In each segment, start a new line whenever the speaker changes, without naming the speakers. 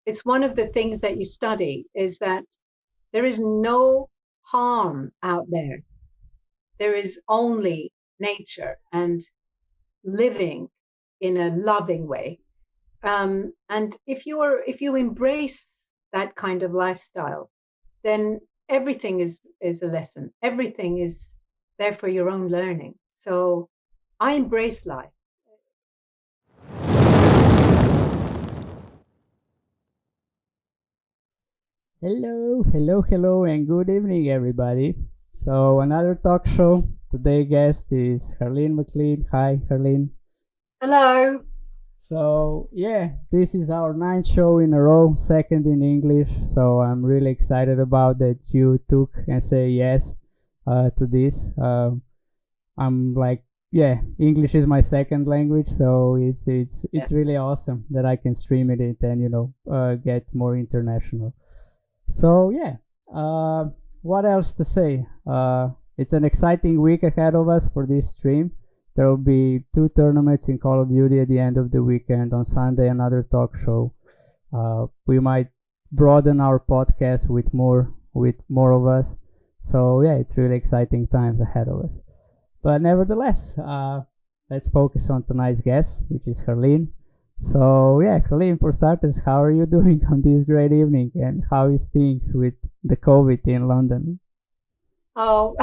it's one of the things that you study, is that there is no harm out there. There is only nature and living in a loving way. And if you embrace that kind of lifestyle, then everything is a lesson. Everything is there for your own learning. So I embrace life.
Hello, and good evening, everybody. So, another talk show. Today's guest is Harleen McLean. Hi, Harleen.
Hello.
So, yeah, this is our ninth show in a row, second in English. So, I'm really excited about that you took and say yes to this. I'm like, yeah, English is my second language, so it's really awesome that I can stream it and get more international. So yeah, what else to say? It's an exciting week ahead of us for this stream. There will be 2 tournaments in Call of Duty at the end of the weekend. On Sunday, another talk show. We might broaden our podcast with more of us. So yeah, it's really exciting times ahead of us. But nevertheless, let's focus on tonight's guest, which is Harleen. So yeah, Harleen, for starters, how are you doing on this great evening, and how is things with the COVID in London?
Oh,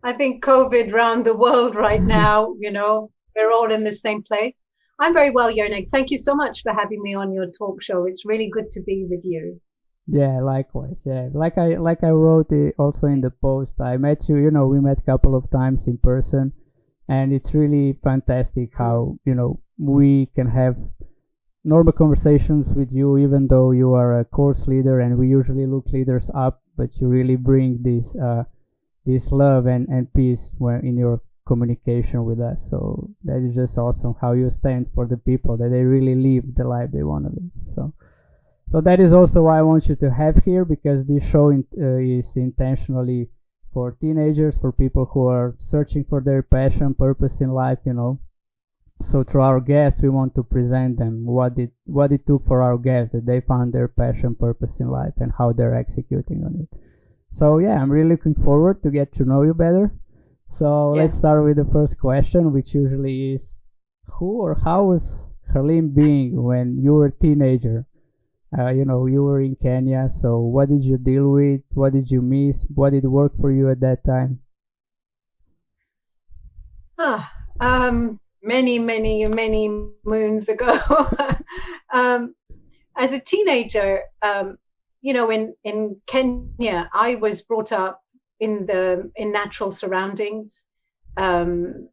I think COVID around the world right now, we're all in the same place. I'm very well, Yernik. Thank you so much for having me on your talk show. It's really good to be with you.
Yeah, likewise. Yeah, like I wrote it also in the post. I met you. We met a couple of times in person, and it's really fantastic how we can have normal conversations with you, even though you are a course leader, and we usually look leaders up, but you really bring this love and peace when in your communication with us. So that is just awesome how you stand for the people, that they really live the life they want to live. So that is also why I want you to have here, because this show is intentionally for teenagers, for people who are searching for their passion, purpose in life, So through our guests, we want to present them what it took for our guests, that they found their passion, purpose in life, and how they're executing on it. So yeah, I'm really looking forward to get to know you better. So let's start with the first question, which usually is, who or how was Harleen being when you were a teenager? You were in Kenya, so what did you deal with? What did you miss? What did work for you at that time?
Many, many, many moons ago. As a teenager, in Kenya, I was brought up in natural surroundings, doing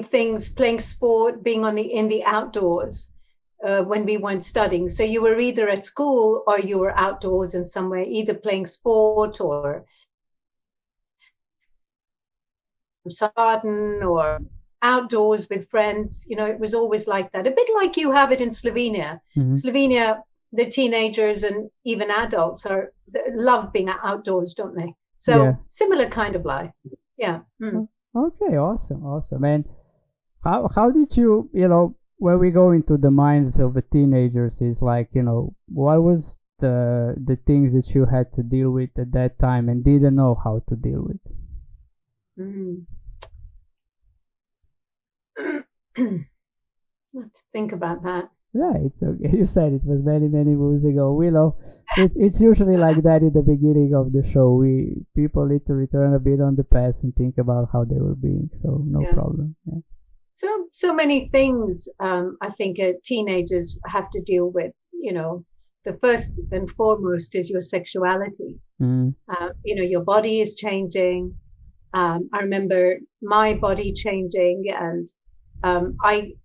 things, playing sport, being in the outdoors. When we weren't studying. So you were either at school or you were outdoors in some way, either playing sport or garden or outdoors with friends. It was always like that. A bit like you have it in Slovenia. Mm-hmm. Slovenia, the teenagers and even adults love being outdoors, don't they? So similar kind of life. Yeah. Mm.
Okay, awesome. And how did you, when we go into the minds of the teenagers, is like, what was the things that you had to deal with at that time and didn't know how to deal with?
Have to think about that.
Yeah, it's okay. You said it was many, many moons ago. We know it's usually like that in the beginning of the show. People need to return a bit on the past and think about how they were being. So no problem. Yeah.
So many things I think teenagers have to deal with. The first and foremost is your sexuality. Your body is changing. I remember my body changing, and I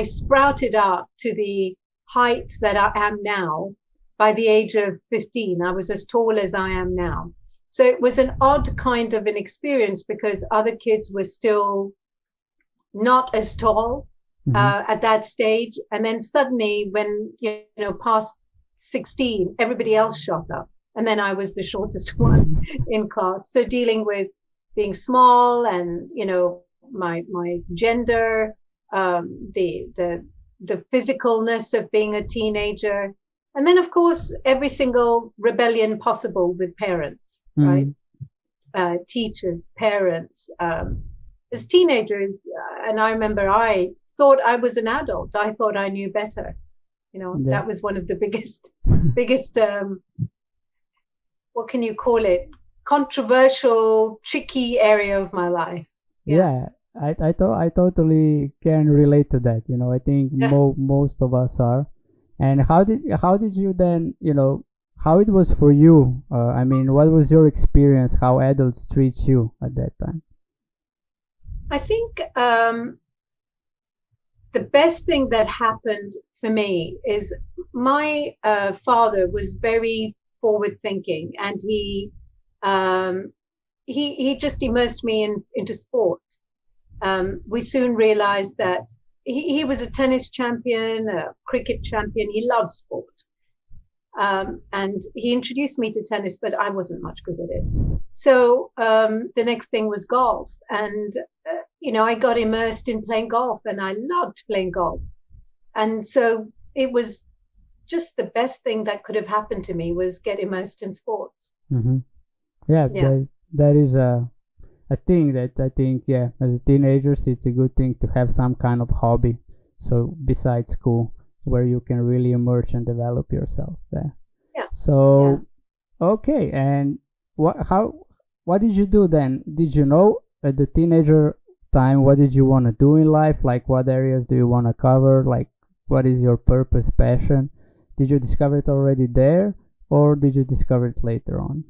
sprouted up to the height that I am now by the age of 15. I was as tall as I am now. So it was an odd kind of an experience, because other kids were still not as tall at that stage. And then suddenly when, past 16, everybody else shot up. And then I was the shortest one in class. So dealing with being small and, my gender, the the physicalness of being a teenager. And then, of course, every single rebellion possible with parents, right? Teachers, parents. As teenagers, and I remember I thought I was an adult. I thought I knew better. That was one of the biggest, what can you call it? Controversial, tricky area of my life.
Yeah. I totally can relate to that. I think most of us are. And how did you then, how it was for you? I mean, what was your experience? How adults treat you at that time?
I think the best thing that happened for me is my father was very forward thinking, and he just immersed me into sport. We soon realized that he was a tennis champion, a cricket champion. He loved sport. And he introduced me to tennis, but I wasn't much good at it. So the next thing was golf. And, I got immersed in playing golf, and I loved playing golf. And so it was just the best thing that could have happened to me was get immersed in sports.
Mm-hmm. Yeah. That is a thing that I think, as a teenagers, it's a good thing to have some kind of hobby. So besides school, where you can really emerge and develop yourself there.
Yeah.
So, okay. And what did you do then? Did you know at the teenager time, what did you want to do in life? Like, what areas do you want to cover? Like, what is your purpose, passion? Did you discover it already there, or did you discover it later on?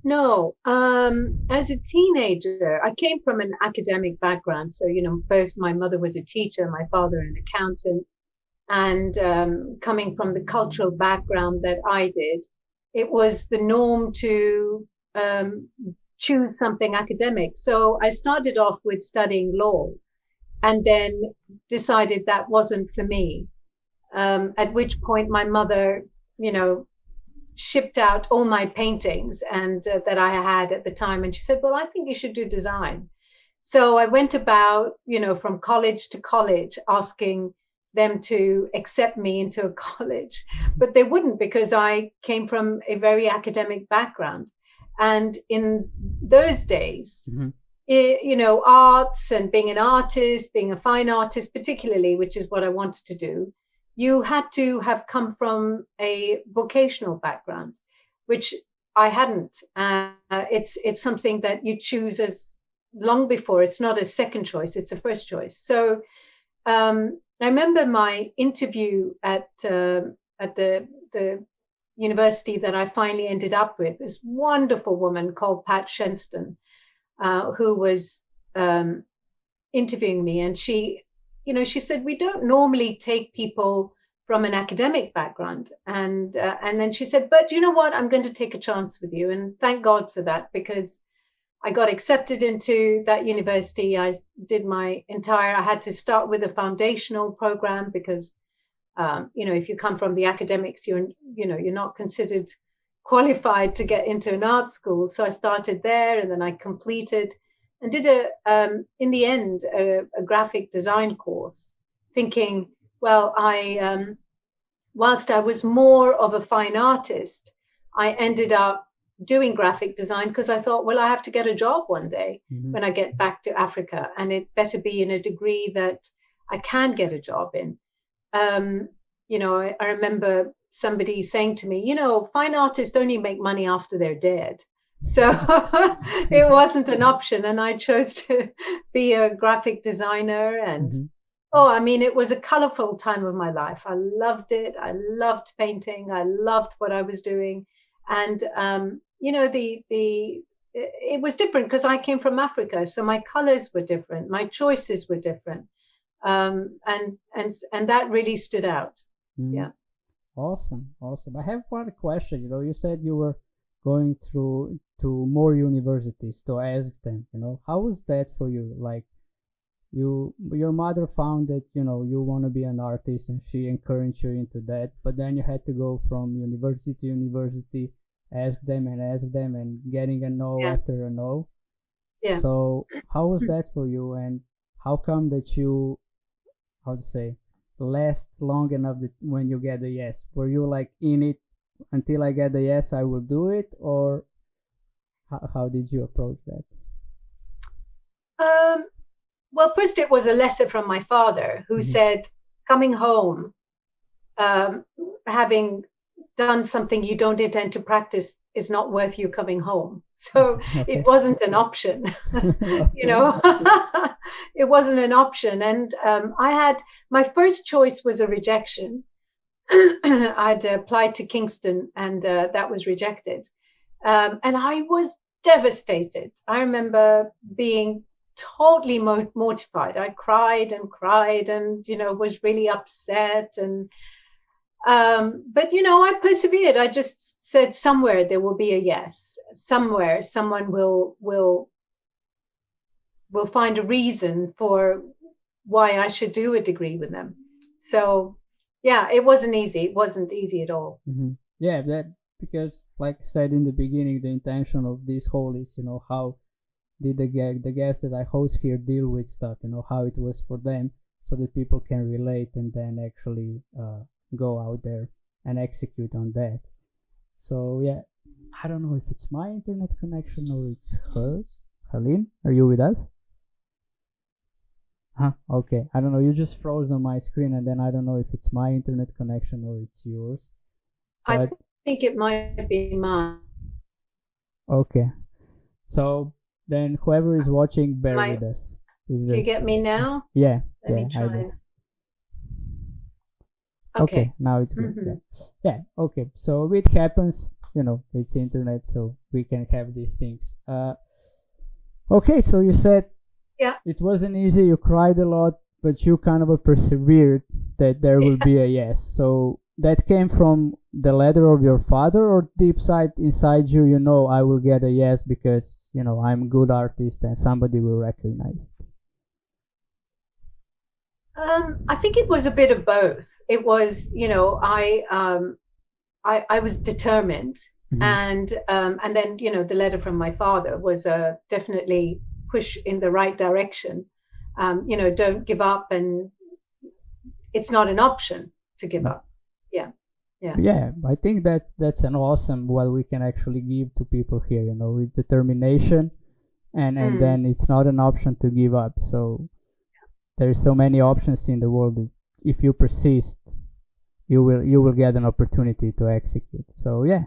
No, as a teenager, I came from an academic background. So, both my mother was a teacher, my father an accountant. And coming from the cultural background that I did, it was the norm to choose something academic. So I started off with studying law, and then decided that wasn't for me. At which point my mother, shipped out all my paintings and that I had at the time. And she said, well, I think you should do design. So I went about, from college to college, asking them to accept me into a college, but they wouldn't, because I came from a very academic background. And in those days, arts and being an artist, being a fine artist, particularly, which is what I wanted to do, you had to have come from a vocational background, which I hadn't. It's something that you choose as long before. It's not a second choice, it's a first choice. So I remember my interview at the university that I finally ended up with, this wonderful woman called Pat Shenston, who was interviewing me. And she said, we don't normally take people from an academic background. And then she said, but you know what? I'm going to take a chance with you. And thank God for that, because I got accepted into that university. I had to start with a foundational program because, if you come from the academics, you're not considered qualified to get into an art school. So I started there, and then I completed and did in the end, a graphic design course, thinking, well, whilst I was more of a fine artist, I ended up doing graphic design because I thought, well, I have to get a job one day when I get back to Africa, and it better be in a degree that I can get a job in. I remember somebody saying to me, fine artists only make money after they're dead. So it wasn't an option, and I chose to be a graphic designer. And it was a colorful time of my life. I loved it. I loved painting. I loved what I was doing. And it was different because I came from Africa, so my colors were different, my choices were different, and that really stood out. Yeah.
Awesome. I have one question. You said you were going through to more universities to ask them. How was that for you? Like, your mother found that you want to be an artist, and she encouraged you into that, but then you had to go from university to university, ask them and getting a no after a no. So how was that for you, and how come that you, how to say, last long enough when you get a yes? Were you like in it until I get a yes, I will do it, or how did you approach that?
Well, first it was a letter from my father who said, coming home, having done something you don't intend to practice is not worth you coming home. So it wasn't an option, you know, it wasn't an option. And my first choice was a rejection. I'd applied to Kingston and that was rejected. And I was devastated. I remember being totally mortified. I cried and, you know, was really upset. And but, you know, I persevered. I just said somewhere there will be a yes. Somewhere someone will find a reason for why I should do a degree with them. So, yeah, it wasn't easy. It wasn't easy at all.
Yeah, that because, like I said in the beginning, the intention of this whole is, you know, how did the guests that I host here deal with stuff, you know, how it was for them, so that people can relate and then actually go out there and execute on that. So yeah, I don't know if it's my internet connection or it's hers. Harleen, are you with us? Okay, I don't know, you just froze on my screen, and then I don't know if it's my internet connection or it's yours.
But I think it might be mine.
Okay, so then whoever is watching, bear with us.
Do you get me now?
Yeah.
Let me try.
I do. Okay, now it's good. Yeah. Okay, so it happens, you know, it's internet, so we can have these things. Okay, so you said it wasn't easy, you cried a lot, but you kind of persevered that there will be a yes. So that came from the letter of your father, or deep inside you, you know, I will get a yes because, you know, I'm a good artist and somebody will recognize it?
I think it was a bit of both. It was, you know, I was determined, and then, you know, the letter from my father was definitely push in the right direction. You know, don't give up, and it's not an option to give up. Yeah,
I think that's an awesome what we can actually give to people here, you know, with determination, and then it's not an option to give up. So there's so many options in the world that if you persist, you will get an opportunity to execute. So yeah.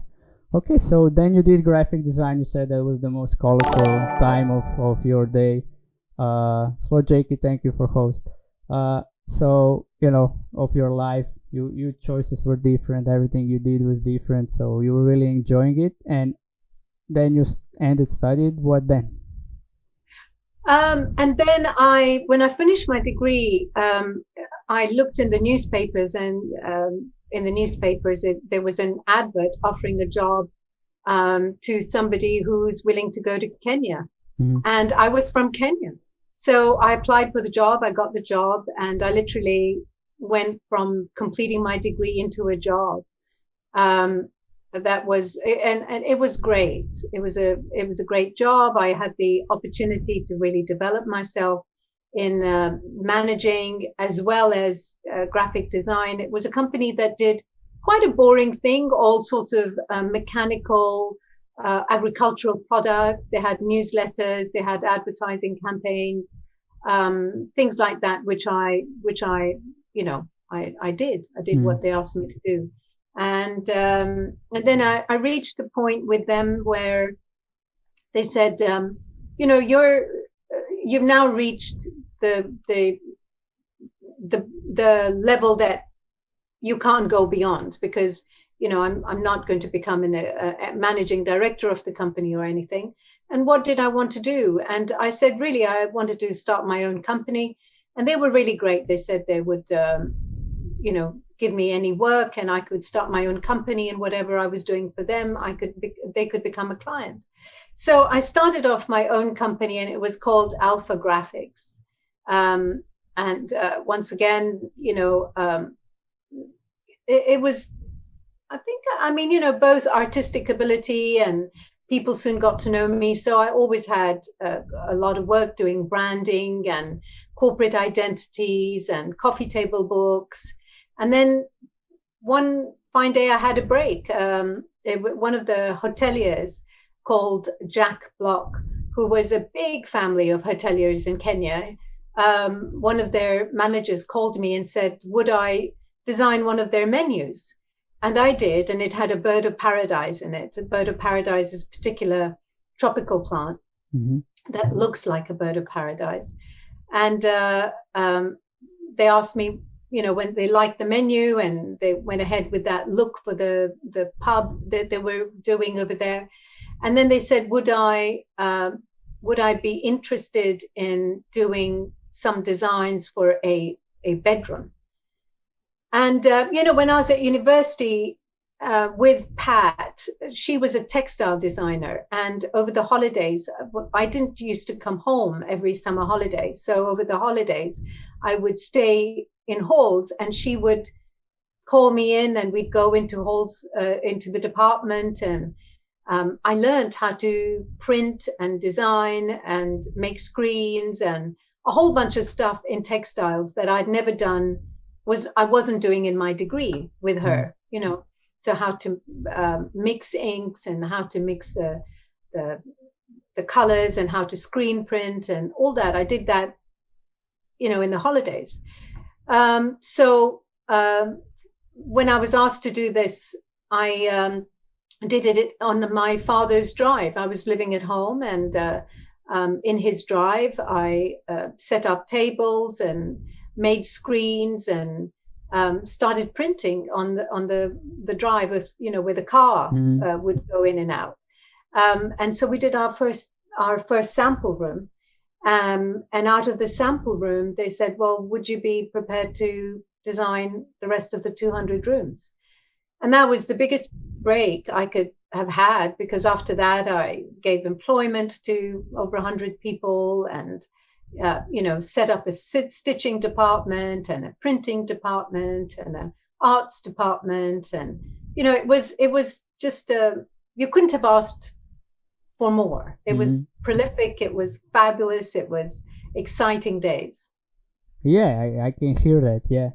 Okay, so then you did graphic design. You said that was the most colorful time of your day. Slow Jakey, thank you for host. So, you know, of your life, your choices were different. Everything you did was different. So you were really enjoying it. And then you studied. What then?
And then when I finished my degree, I looked in the newspapers, and in the newspapers, there was an advert offering a job to somebody who's willing to go to Kenya. And I was from Kenya. So I applied for the job, I got the job, and I literally went from completing my degree into a job. That was, and it was great. It was a great job. I had the opportunity to really develop myself in managing as well as graphic design. It was a company that did quite a boring thing, all sorts of mechanical, agricultural products. They had newsletters, they had advertising campaigns, things like that, which I, you know, I did what they asked me to do. And then I reached a point with them where they said, you know, you've now reached the level that you can't go beyond, because, you know, I'm not going to become a managing director of the company or anything. And what did I want to do? And I said, really, I wanted to start my own company. And they were really great. They said they would, you know, give me any work, and I could start my own company, and whatever I was doing for them, they could become a client. So I started off my own company, and it was called Alpha Graphics. And once again, you know, it was, I mean, you know, both artistic ability and people soon got to know me. So I always had a lot of work doing branding and corporate identities and coffee table books. And then one fine day I had a break. One of the hoteliers called Jack Block, who was a big family of hoteliers in Kenya. One of their managers called me and said, would I design one of their menus? And I did, and it had a bird of paradise in it. A bird of paradise is a particular tropical plant that looks like a bird of paradise. And they asked me, when they liked the menu, and they went ahead with that look for the pub that they were doing over there. And then they said, would I be interested in doing some designs for a bedroom? And, when I was at university with Pat, she was a textile designer. And over the holidays, I didn't used to come home every summer holiday. So over the holidays, I would stay in halls, and she would call me in, and we'd go into halls, into the department. And I learned how to print and design and make screens and a whole bunch of stuff in textiles that I'd never done. I wasn't doing in my degree with her, so how to mix inks and how to mix the colors and how to screen print and all that. I did that, in the holidays. So when I was asked to do this, I did it on my father's drive. I was living at home, and in his drive, I set up tables and made screens and started printing on the drive of where the car would go in and out. And so we did our first sample room. And out of the sample room, they said, well, would you be prepared to design the rest of the 200 rooms? And that was the biggest break I could have had, because after that, I gave employment to over 100 people and set up a stitching department and a printing department and an arts department. And, it was just, you couldn't have asked for more. It was prolific. It was fabulous. It was exciting days.
Yeah, I can hear that. Yeah.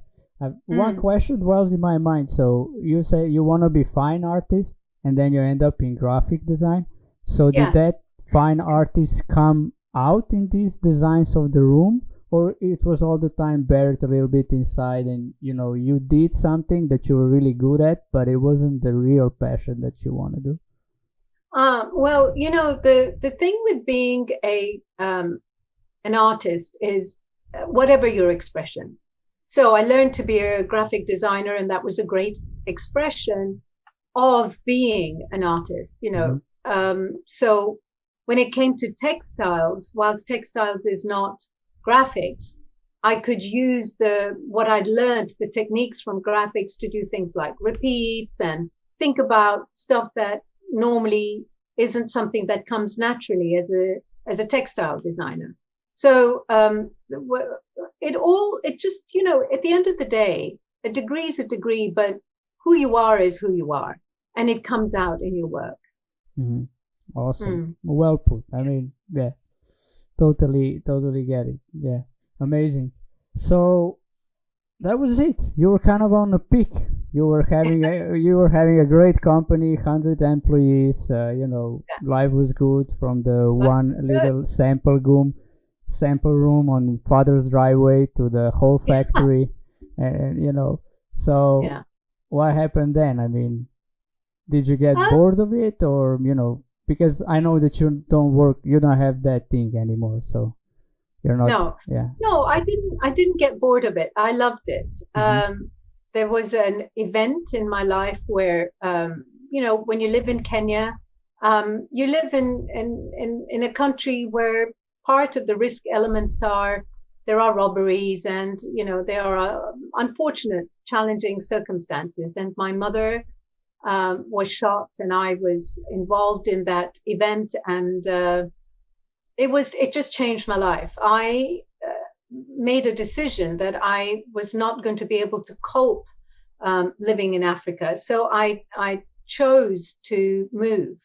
One question dwells in my mind. So you say you want to be fine artist, and then you end up in graphic design. So did that fine artist come out in these designs of the room, or it was all the time buried a little bit inside, and you did something that you were really good at, but it wasn't the real passion that you want to do?
Well, the thing with being an artist is whatever your expression. So I learned to be a graphic designer, and that was a great expression of being an artist, so when it came to textiles, whilst textiles is not graphics, I could use what I'd learned, the techniques from graphics, to do things like repeats and think about stuff that normally isn't something that comes naturally as a textile designer. So it just, at the end of the day, a degree is a degree, but who you are is who you are, and it comes out in your work.
Awesome. Well put. I mean, yeah, totally get it. Yeah, amazing. So that was it. You were kind of on a peak. You were having a great company, 100 employees. Life was good from the one little sample room on father's driveway to the whole factory, and So what happened then? I mean, did you get bored of it, or because I know that you don't have that thing anymore, so you're not.
No, I didn't get bored of it. I loved it. There was an event in my life where when you live in Kenya, you live in a country where part of the risk elements there are robberies, and there are unfortunate, challenging circumstances. And my mother was shot, and I was involved in that event, and it just changed my life. I made a decision that I was not going to be able to cope living in Africa, so I chose to move.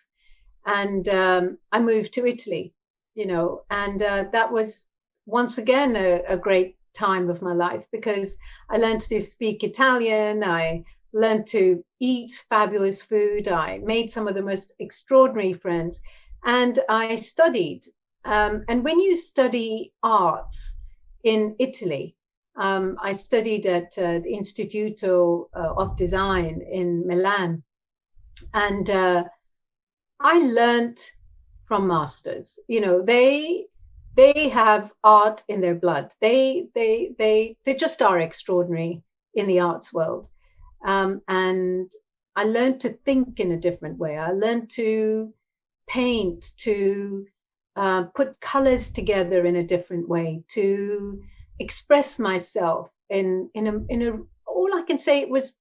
And I moved to Italy, and that was once again a great time of my life, because I learned to speak Italian. I learned to eat fabulous food. I made some of the most extraordinary friends, and I studied. And when you study arts in Italy, I studied at the Instituto of Design in Milan, and I learned from masters. They have art in their blood. They just are extraordinary in the arts world. And I learned to think in a different way. I learned to paint, to put colors together in a different way, to express myself in a all I can say, it was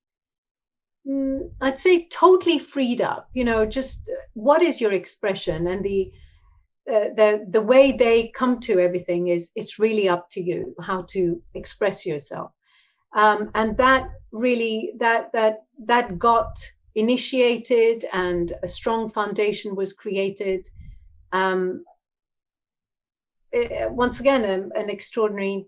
I'd say totally freed up. Just what is your expression, and the way they come to everything is, it's really up to you how to express yourself. And that really that got initiated, and a strong foundation was created. Once again, an extraordinary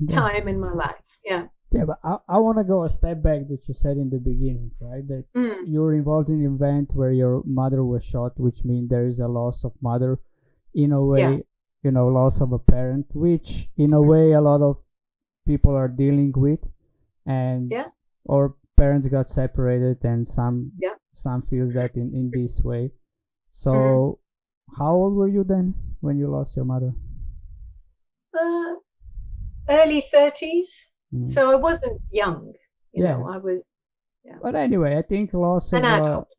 time in my life. Yeah.
Yeah, but I want to go a step back that you said in the beginning, right? That you were involved in an event where your mother was shot, which means there is a loss of mother, in a way, loss of a parent, which in a way a lot of people are dealing with, and or parents got separated, and some feels that in this way. So how old were you then when you lost your mother?
Early 30s. So I wasn't young, I was. Yeah.
But anyway, I think loss of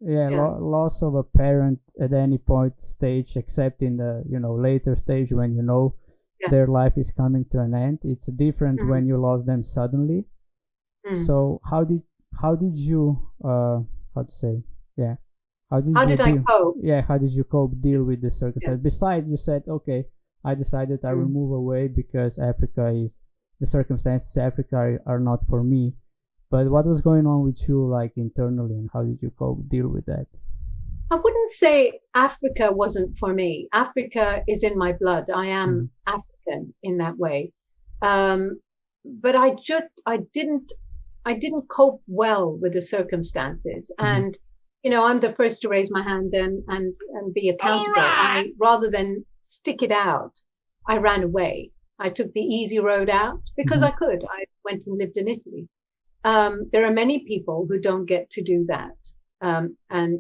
loss of a parent at any point stage, except in the later stage when their life is coming to an end. It's different when you lost them suddenly. So how did you how did I
cope?
How did you cope, deal with the circumstance? Besides, you said, okay, I decided I will move away because the circumstances Africa are not for me. But what was going on with you, like, internally, and how did you deal with that?
I wouldn't say Africa wasn't for me. Africa is in my blood. I am African in that way. But I didn't cope well with the circumstances. And, I'm the first to raise my hand and be accountable.
Right.
Rather than stick it out, I ran away. I took the easy road out because I could. I went and lived in Italy. There are many people who don't get to do that, and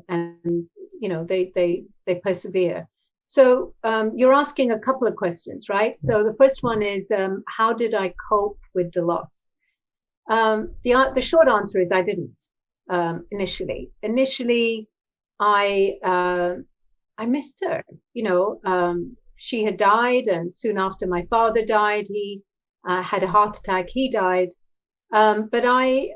they persevere. So you're asking a couple of questions, right? So the first one is, how did I cope with the loss? The short answer is I didn't. Initially, I missed her. She had died, and soon after my father died, he had a heart attack. He died. But I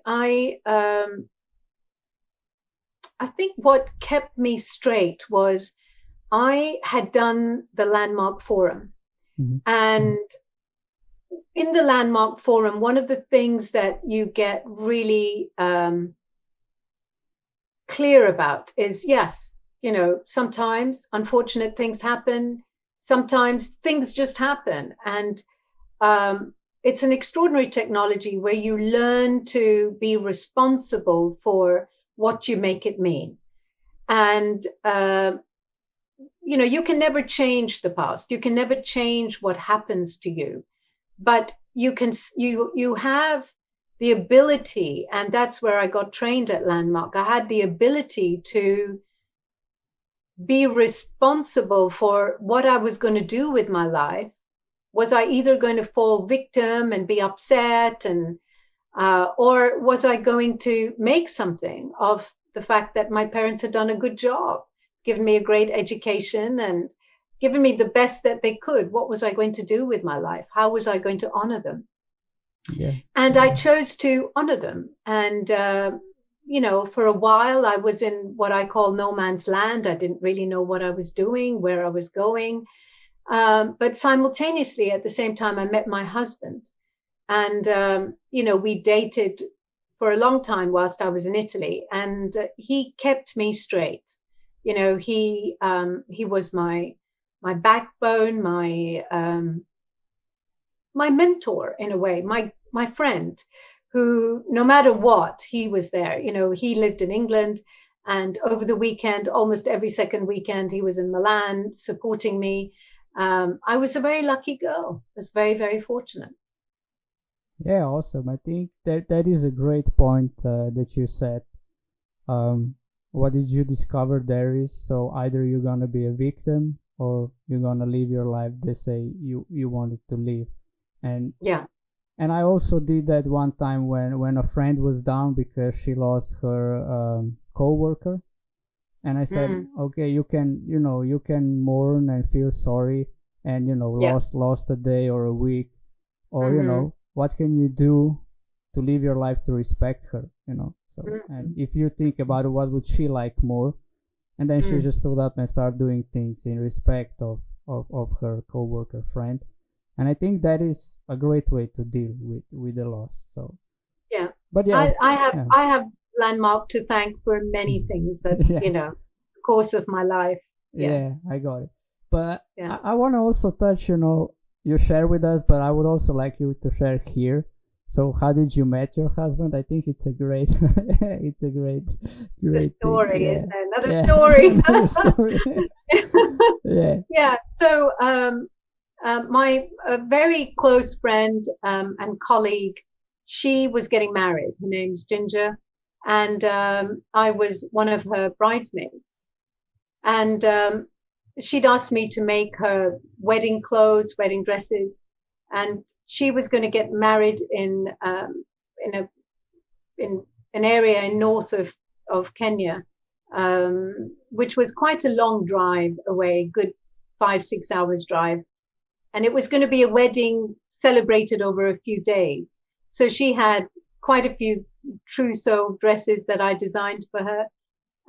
think what kept me straight was I had done the Landmark Forum. And in the Landmark Forum, one of the things that you get really clear about is, yes, sometimes unfortunate things happen. Sometimes things just happen. And it's an extraordinary technology where you learn to be responsible for what you make it mean. And, you can never change the past. You can never change what happens to you, but you have the ability, and that's where I got trained at Landmark. I had the ability to be responsible for what I was going to do with my life. Was I either going to fall victim and be upset, or was I going to make something of the fact that my parents had done a good job, given me a great education and given me the best that they could? What was I going to do with my life? How was I going to honor them?
Yeah.
And I chose to honor them. And, for a while I was in what I call no man's land. I didn't really know what I was doing, where I was going. But simultaneously, at the same time, I met my husband, and, we dated for a long time whilst I was in Italy, and he kept me straight. He was my backbone, my mentor in a way, my friend, who no matter what, he was there. He lived in England, and over the weekend, almost every second weekend, he was in Milan supporting me. I was a very lucky girl. I was very, very fortunate.
Yeah, awesome. I think that is a great point that you said. What did you discover there is, so either you're gonna be a victim or you're gonna live your life the say you wanted to live. And
Yeah.
and I also did that one time when a friend was down because she lost her co-worker, and I said, okay, you can mourn and feel sorry, and
Yeah.
lost a day or a week, or
Mm-hmm.
what can you do to live your life to respect her, so, and if you think about it, what would she like more? And then she just stood up and started doing things in respect of her co-worker friend. And I think that is a great way to deal with the loss. So
Yeah.
but yeah, yeah.
I have Landmark to thank for many things that,
Yeah,
the course of my life. Yeah.
yeah, I got it. But
Yeah.
I want to also touch, you share with us, but I would also like you to share here. So how did you met your husband? I think it's a great, it's a great,
The
great thing.
story
Yeah,
is another
yeah,
story.
another story. Yeah.
Yeah. So, my very close friend and colleague, she was getting married. Her name's Ginger, and I was one of her bridesmaids. And she'd asked me to make her wedding clothes, wedding dresses, and she was going to get married in a in an area in north of Kenya, which was quite a long drive away, good 5-6 hours drive, and it was going to be a wedding celebrated over a few days. So she had quite a few trousseau dresses that I designed for her.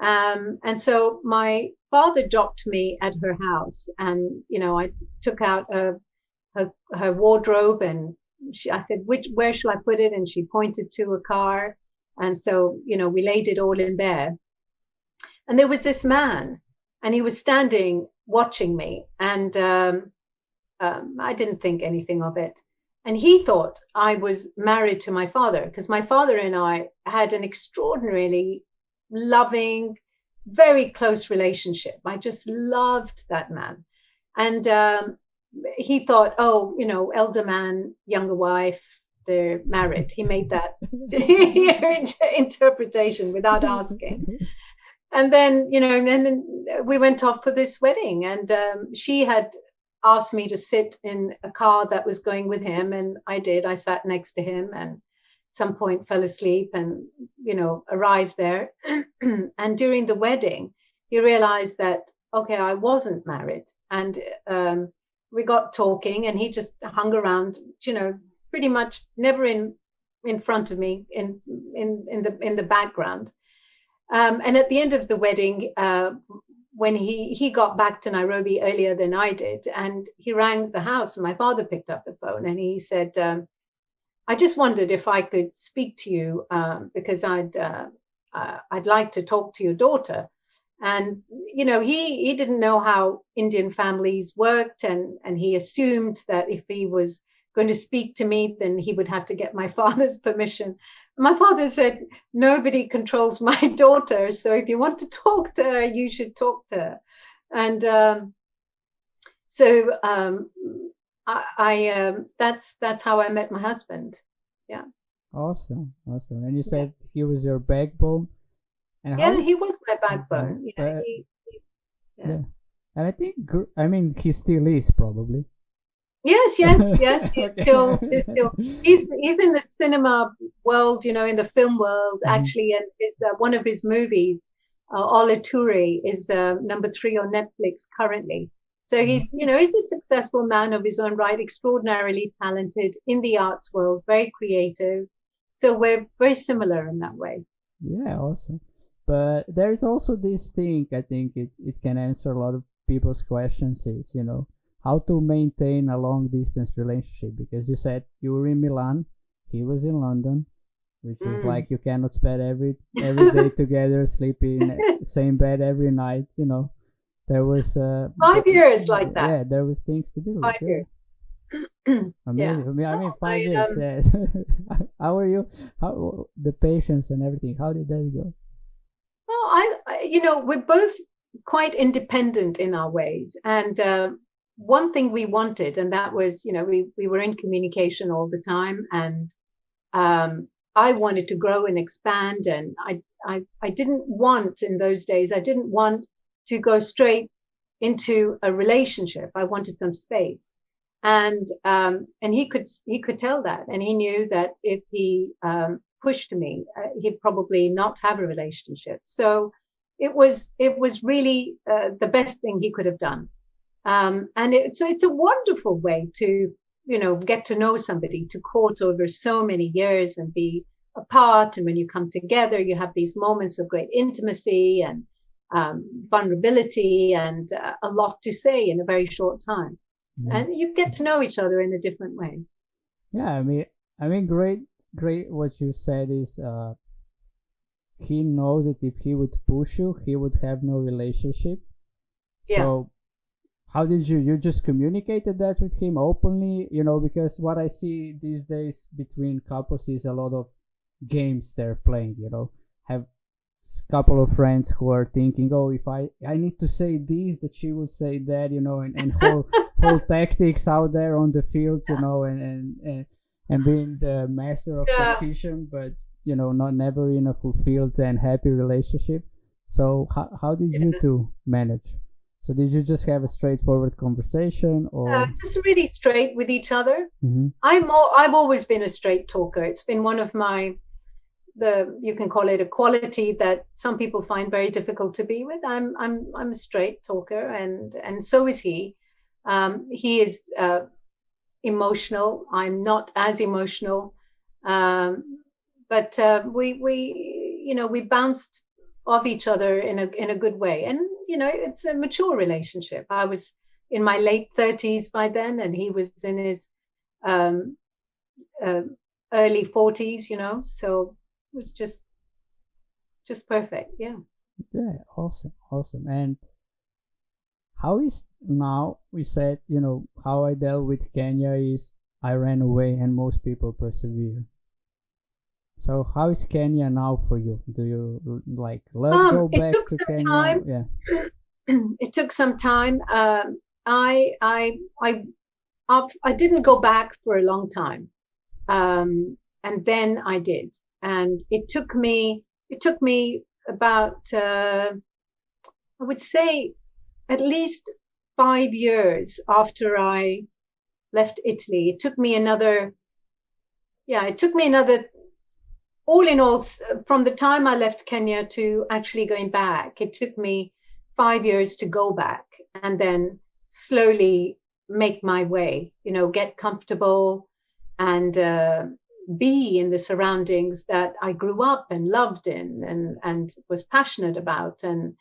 And so my father dropped me at her house, and I took out her wardrobe, and I said, where shall I put it? And she pointed to a car, and so we laid it all in there. And there was this man, and he was standing watching me, and I didn't think anything of it. And he thought I was married to my father, because my father and I had an extraordinarily loving, very close relationship. I just loved that man. And he thought, oh, elder man, younger wife, they're married. He made that interpretation without asking. And then, and then we went off for this wedding, and she had asked me to sit in a car that was going with him, and I did. I sat next to him, and at some point fell asleep, and arrived there. And during the wedding, he realized that, okay, I wasn't married, and we got talking, and he just hung around, pretty much never in front of me, in the background. And at the end of the wedding, when he got back to Nairobi earlier than I did, and he rang the house, and my father picked up the phone, and he said, I just wondered if I could speak to you, because I'd like to talk to your daughter. And he didn't know how Indian families worked, and he assumed that if he was going to speak to me, then he would have to get my father's permission. My father said, nobody controls my daughter, so if you want to talk to her, you should talk to her. And so that's how I met my husband. Yeah.
Awesome. And you said he was your backbone. And
yeah, he was my backbone.
Yeah. And I think, he still is probably.
Yes. He's still he's in the cinema world, in the film world, actually, and is one of his movies, Olaturi, is number 3 on Netflix currently. So he's a successful man of his own right, extraordinarily talented in the arts world, very creative. So we're very similar in that way.
Yeah, awesome. But there's also this thing, I think it can answer a lot of people's questions is, how to maintain a long distance relationship, because you said you were in Milan, he was in London, which is like you cannot spend every day together, sleep in same bed every night. There was
5 years like that.
Yeah, there was things to do.
5 years.
Amazing.
Yeah.
I mean, 5 years. Yeah. How are you? How the patience and everything? How did that go?
Well, we're both quite independent in our ways, and one thing we wanted, and that was, we were in communication all the time, and I wanted to grow and expand, and I didn't want, in those days, I didn't want to go straight into a relationship. I wanted some space, and he could tell that, and he knew that if he pushed me, he'd probably not have a relationship. So it was really the best thing he could have done, and it's a wonderful way to get to know somebody, to court over so many years and be apart, and when you come together, you have these moments of great intimacy and vulnerability and a lot to say in a very short time. And you get to know each other in a different way.
Yeah, I mean, great. What you said is, he knows that if he would push you, he would have no relationship. So, how did you just communicated that with him openly? Because what I see these days between couples is a lot of games they're playing. Have a couple of friends who are thinking, oh, if I need to say this, that she will say that, and whole tactics out there on the field, and being the master of competition, but not never in a fulfilled and happy relationship. So how did you two manage? So did you just have a straightforward conversation, or
just really straight with each other?
Mm-hmm.
I've always been a straight talker. It's been one of you can call it a quality that some people find very difficult to be with. I'm a straight talker, and so is he. He is emotional. I'm not as emotional, but we bounced off each other in a good way, and it's a mature relationship. I was in my late 30s by then, and he was in his early 40s. So it was just perfect. Yeah.
Awesome. And how is now? We said, how I dealt with Kenya is I ran away, and most people persevere. So how is Kenya now for you? Do you go back to Kenya?
Time.
Yeah.
It took some time. I didn't go back for a long time, and then I did, and it took me about I would say at least 5 years after I left Italy. It took me another. All in all, from the time I left Kenya to actually going back, it took me 5 years to go back and then slowly make my way, get comfortable and be in the surroundings that I grew up and loved in and was passionate about. And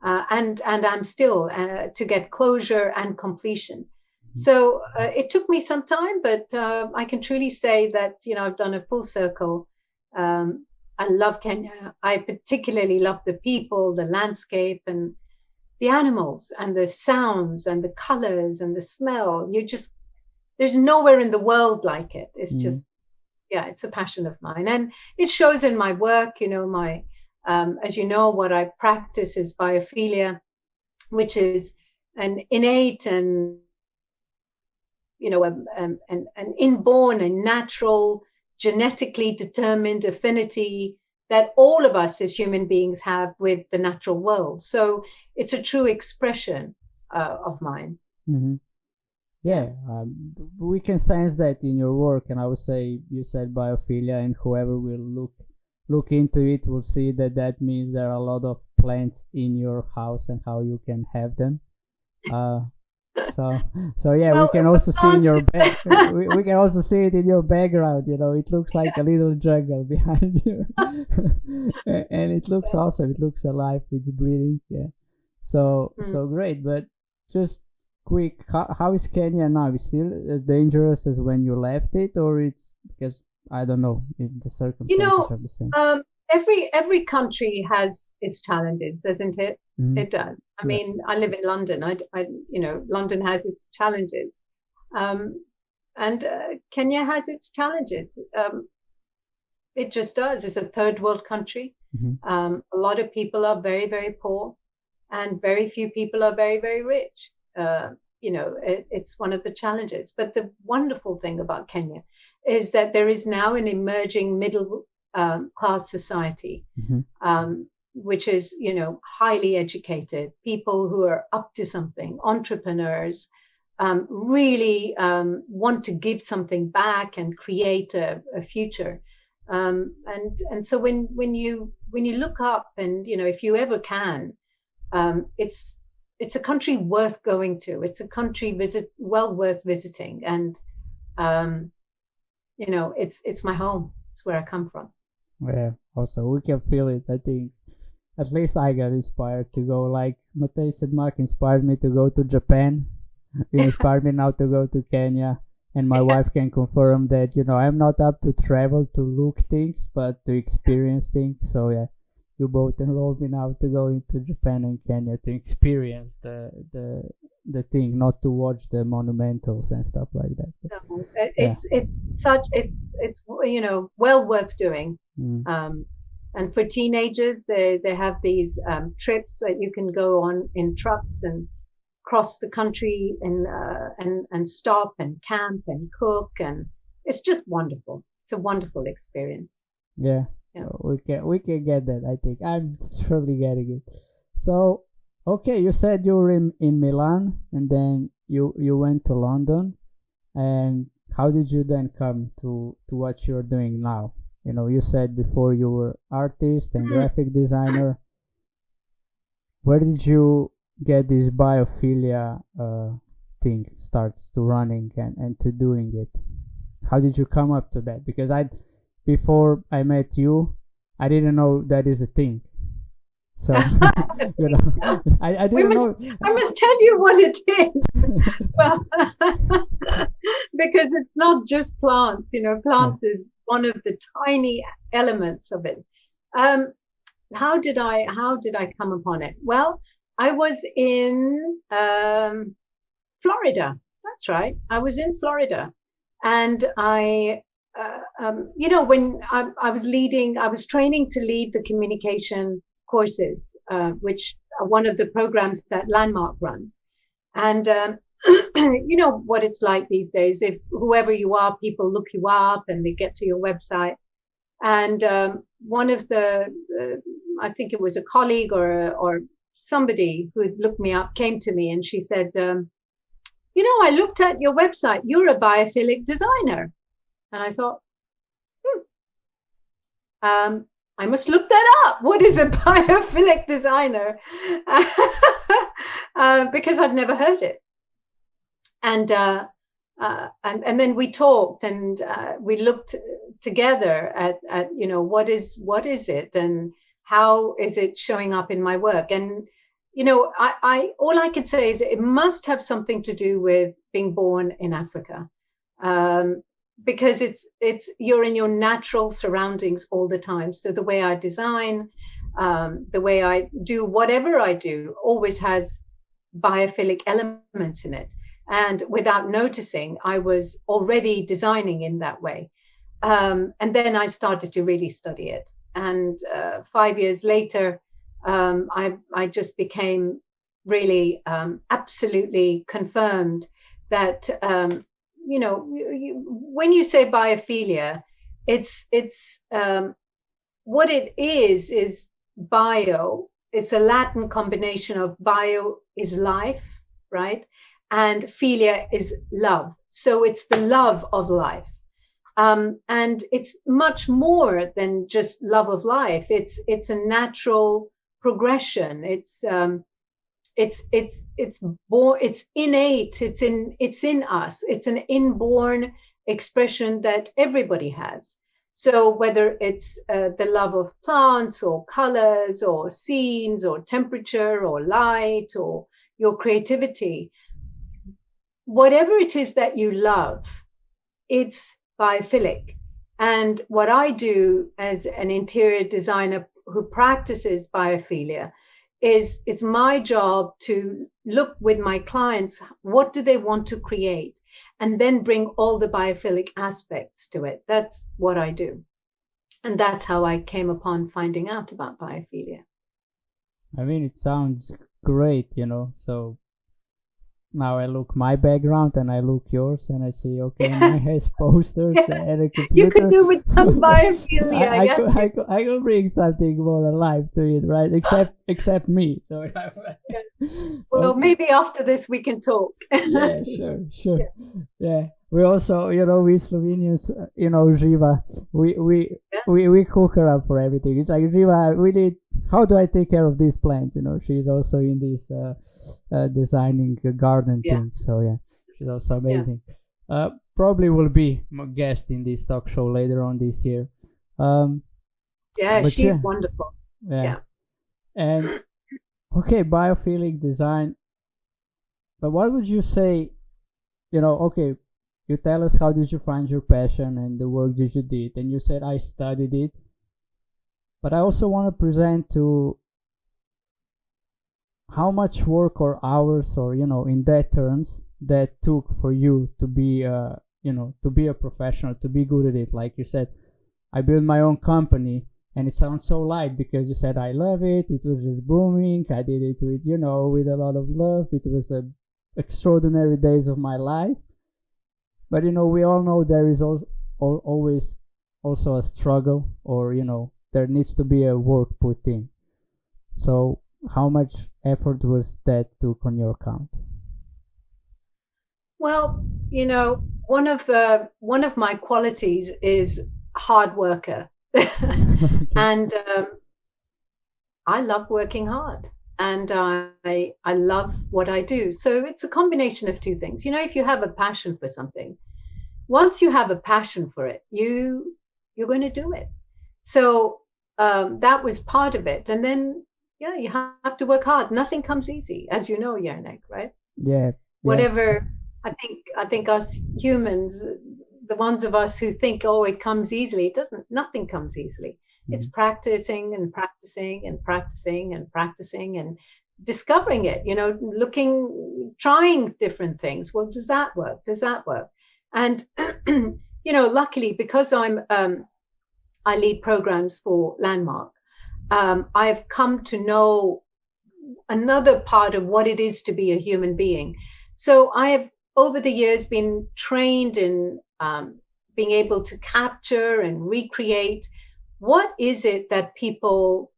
I'm still to get closure and completion. So it took me some time, but I can truly say that, I've done a full circle. I love Kenya. I particularly love the people, the landscape, and the animals, and the sounds, and the colors, and the smell. There's nowhere in the world like it. It's just, it's a passion of mine, and it shows in my work. As you know, what I practice is biophilia, which is an innate and an inborn and natural, genetically determined affinity that all of us as human beings have with the natural world. So it's a true expression of mine.
Mm-hmm. Yeah, we can sense that in your work, and I would say you said biophilia, and whoever will look into it will see that means there are a lot of plants in your house and how you can have them. So yeah, well, we can also see in your we can also see it in your background. It looks like a little jungle behind you, and it looks awesome. It looks alive. It's breathing. Yeah, so great. But just quick, how is Kenya now? Is it still as dangerous as when you left it, or it's because I don't know if the circumstances are the same.
Every country has its challenges, doesn't it?
Mhm.
It does. I
Yeah.
mean, I live in London. London has its challenges, and Kenya has its challenges. It just does. It's a third world country.
Mhm.
A lot of people are very, very poor, and very few people are very, very rich. It's one of the challenges. But the wonderful thing about Kenya is that there is now an emerging middle class society,
Mhm.
which is, highly educated, people who are up to something, entrepreneurs, really want to give something back and create a future. And so when you look up, and if you ever can, it's a country worth going to. It's a country well worth visiting, and it's my home. It's where I come from.
Yeah, also we can feel it. I think at least I got inspired to go. Like Matei said, Mark inspired me to go to Japan. You inspired me now to go to Kenya, and my wife can confirm that I'm not up to travel to look things, but to experience things. So yeah, you both enrolled me now to go into Japan and Kenya to experience the thing, not to watch the monumentals and stuff like that.
No, it's well worth doing.
Mm.
And for teenagers, they have these trips that you can go on in trucks and cross the country and stop and camp and cook, and it's just wonderful. It's a wonderful experience.
Yeah, we can get that. I think I'm surely getting it. So okay, you said you were in Milan, and then you went to London, and how did you then come to what you're doing now? You said before you were artist and graphic designer. Where did you get this biophilia thing starts to running and to doing it? How did you come up to that? Because before I met you, I didn't know that is a thing. So I didn't know.
I must tell you what it is. Well, because it's not just plants. Plants is one of the tiny elements of it. How did I come upon it? Well, I was in Florida. That's right. I was in Florida, and when I was training to lead the communication courses, which are one of the programs that Landmark runs. And you know what it's like these days. If whoever you are, people look you up and they get to your website. And one of I think it was a colleague or somebody who had looked me up came to me, and she said, I looked at your website. You're a biophilic designer. And I thought, I must look that up. What is a biophilic designer? Because I've never heard it. And then we talked, and we looked together at what is it, and how is it showing up in my work. And I all I could say is it must have something to do with being born in Africa. Because it's you're in your natural surroundings all the time. So the way I design, the way I do whatever I do, always has biophilic elements in it. And without noticing, I was already designing in that way. And then I started to really study it. And 5 years later, I just became really absolutely confirmed that when you say biophilia, it's what it is bio. It's a Latin combination of bio is life, right? And philia is love. So it's the love of life. And it's much more than just love of life. It's a natural progression. It's born, it's innate, it's in us. It's an inborn expression that everybody has. So whether it's the love of plants or colors or scenes or temperature or light or your creativity, whatever it is that you love, it's biophilic. And what I do as an interior designer who practices biophilia is it's my job to look with my clients, what do they want to create? And then bring all the biophilic aspects to it. That's what I do. And that's how I came upon finding out about biophilia.
I mean, it sounds great, so now I look my background and I look yours and I see, okay, mine has posters and a computer.
You could do with some biophilia.
I could bring something more alive to it, right? Except me. So
well, maybe after this we can talk.
Yeah, sure. Yeah. We also, we Slovenians, Živa, we cook her up for everything. It's like, Živa, we need, how do I take care of these plants? She's also in this designing a garden thing. So yeah, she's also amazing. Probably will be my guest in this talk show later on this year.
She's wonderful. Yeah.
And okay, biophilic design. But what would you say, okay, you tell us how did you find your passion and the work that you did, and you said I studied it. But I also want to present to how much work or hours or, in that terms, that took for you to be, to be a professional, to be good at it. Like you said, I built my own company, and it sounds so light because you said, I love it. It was just booming. I did it with, with a lot of love. It was extraordinary days of my life. But, we all know there is always also a struggle, or, there needs to be a work put in. So how much effort was that took on your account?
Well, one of my qualities is hard worker. And I love working hard, and I love what I do. So it's a combination of two things. If you have a passion for something, once you have a passion for it, you're going to do it. So that was part of it. And then, you have to work hard. Nothing comes easy, as you know, Yannick, right?
Yeah.
Whatever. I think us humans, the ones of us who think, oh, it comes easily, it doesn't. Nothing comes easily. Mm-hmm. It's practicing and practicing and practicing and practicing and discovering it, trying different things. Well, does that work? Does that work? And, luckily, because I lead programs for Landmark, I've come to know another part of what it is to be a human being. So I have, over the years, been trained in being able to capture and recreate what is it that people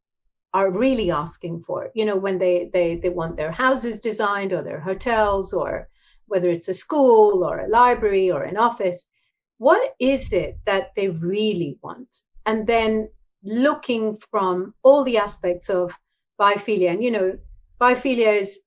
are really asking for, when they want their houses designed, or their hotels, or whether it's a school or a library or an office. What is it that they really want? And then looking from all the aspects of biophilia. And, biophilia is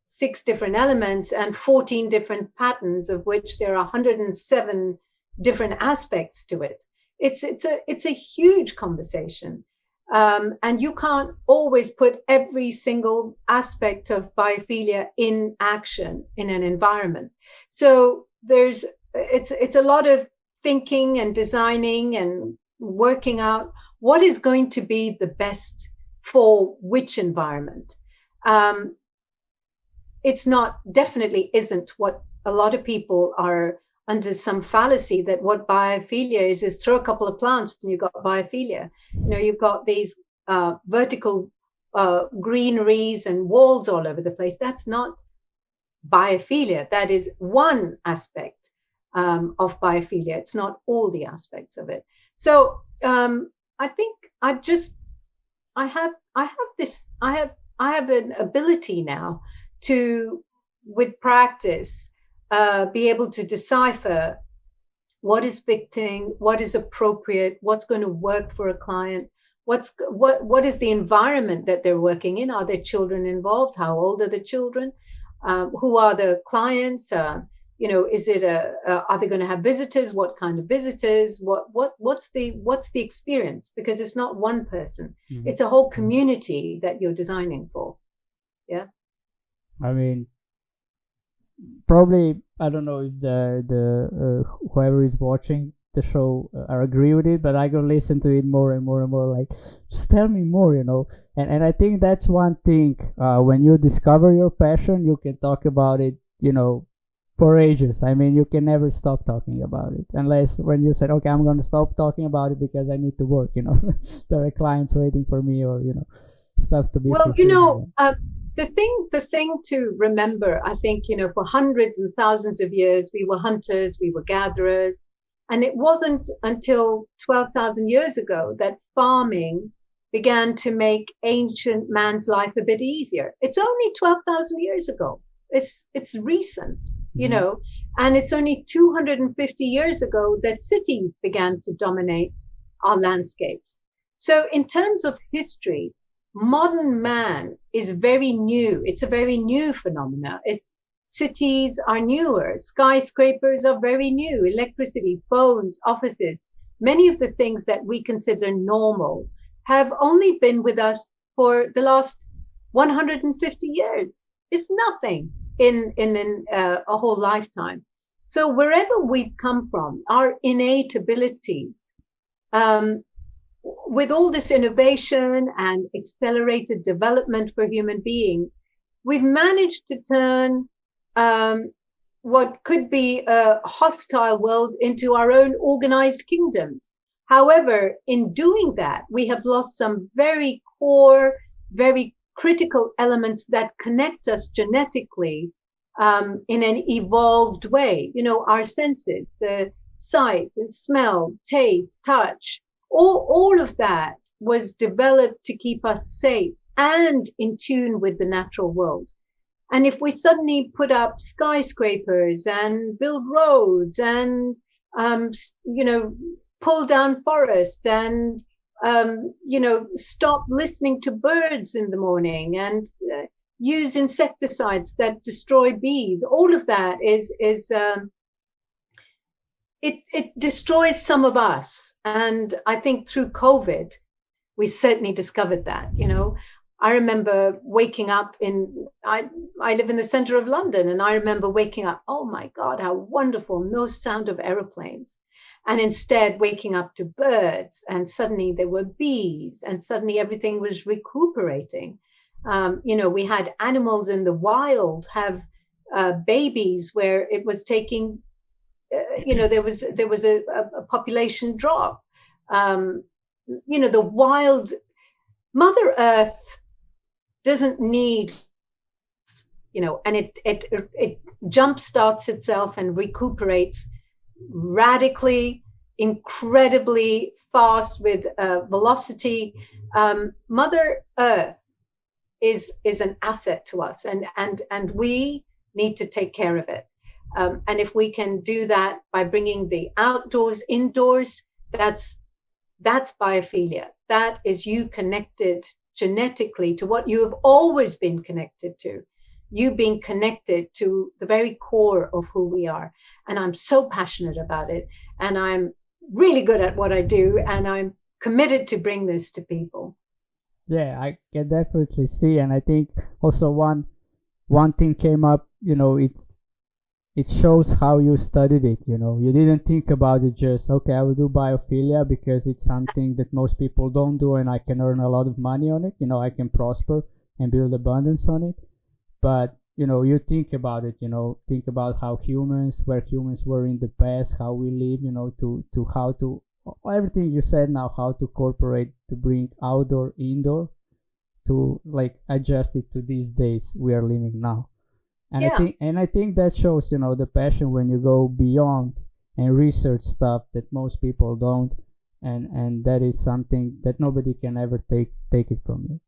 6 different elements and 14 different patterns, of which there are 107 different aspects to it. It's a huge conversation. And you can't always put every single aspect of biophilia in action in an environment. So it's a lot of thinking and designing and working out what is going to be the best for which environment. It's definitely isn't what a lot of people are under, some fallacy that what biophilia is throw a couple of plants and you've got biophilia. You've got these vertical greeneries and walls all over the place. That's not biophilia. That is one aspect of biophilia. It's not all the aspects of it. So I think I have an ability now to, with practice, be able to decipher what is fitting, what is appropriate, what's going to work for a client, what is the environment that they're working in. Are there children involved? How old are the children? Who are the clients? Is it are they going to have visitors? What kind of visitors? What's the experience? Because it's not one person. Mm-hmm. It's a whole community that you're designing for. Yeah.
I mean, probably, I don't know if the whoever is watching the show or agree with it, but I go listen to it more and more and more. Like, just tell me more, you know. And I think that's one thing. When you discover your passion, you can talk about it, you know, for ages. I mean, you can never stop talking about it unless when you said, okay, I'm going to stop talking about it because I need to work, you know. There are clients waiting for me, or, you know, stuff to be
Well, you
fulfilled.
know, the thing to remember, I think, you know, for hundreds and thousands of years, we were hunters, we were gatherers. And it wasn't until 12,000 years ago that farming began to make ancient man's life a bit easier. It's only 12,000 years ago. It's recent, you
Mhm.
know, and it's only 250 years ago that cities began to dominate our landscapes. So in terms of history, modern man is very new. It's a very new phenomena. It's cities are newer. Skyscrapers are very new. Electricity, phones, offices, many of the things that we consider normal have only been with us for the last 150 years. It's nothing in a whole lifetime. So wherever we've come from, our innate abilities, um, with all this innovation and accelerated development for human beings, we've managed to turn what could be a hostile world into our own organized kingdoms. However, in doing that, we have lost some very core, very critical elements that connect us genetically in an evolved way. You know, our senses, the sight, the smell, taste, touch, all of that was developed to keep us safe and in tune with the natural world. And if we suddenly put up skyscrapers and build roads and, you know, pull down forest and, you know, stop listening to birds in the morning and use insecticides that destroy bees, all of that it destroys some of us. And I think through COVID, we certainly discovered that, you know. I remember waking up I live in the center of London, and I remember waking up, oh my God, how wonderful, no sound of aeroplanes. And instead waking up to birds, and suddenly there were bees, and suddenly everything was recuperating. You know, we had animals in the wild have babies where it was taking, you know, there was a population drop. You know, the wild Mother Earth doesn't need, you know, and it jump starts itself and recuperates radically, incredibly fast with velocity. Mother Earth is an asset to us, and we need to take care of it. And if we can do that by bringing the outdoors indoors, that's biophilia. That is you connected genetically to what you have always been connected to. You being connected to the very core of who we are. And I'm so passionate about it. And I'm really good at what I do. And I'm committed to bring this to people.
Yeah, I can definitely see. And I think also one thing came up, you know, it shows how you studied it. You know, you didn't think about it just, okay, I will do biophilia because it's something that most people don't do and I can earn a lot of money on it. You know, I can prosper and build abundance on it. But, you know, you think about it, you know, think about where humans were in the past, how we live, you know, to how to, everything you said now, how to incorporate, to bring outdoor, indoor, to like adjust it to these days we are living now. And
Yeah.
I think that shows, you know, the passion when you go beyond and research stuff that most people don't, and that is something that nobody can ever take it from you.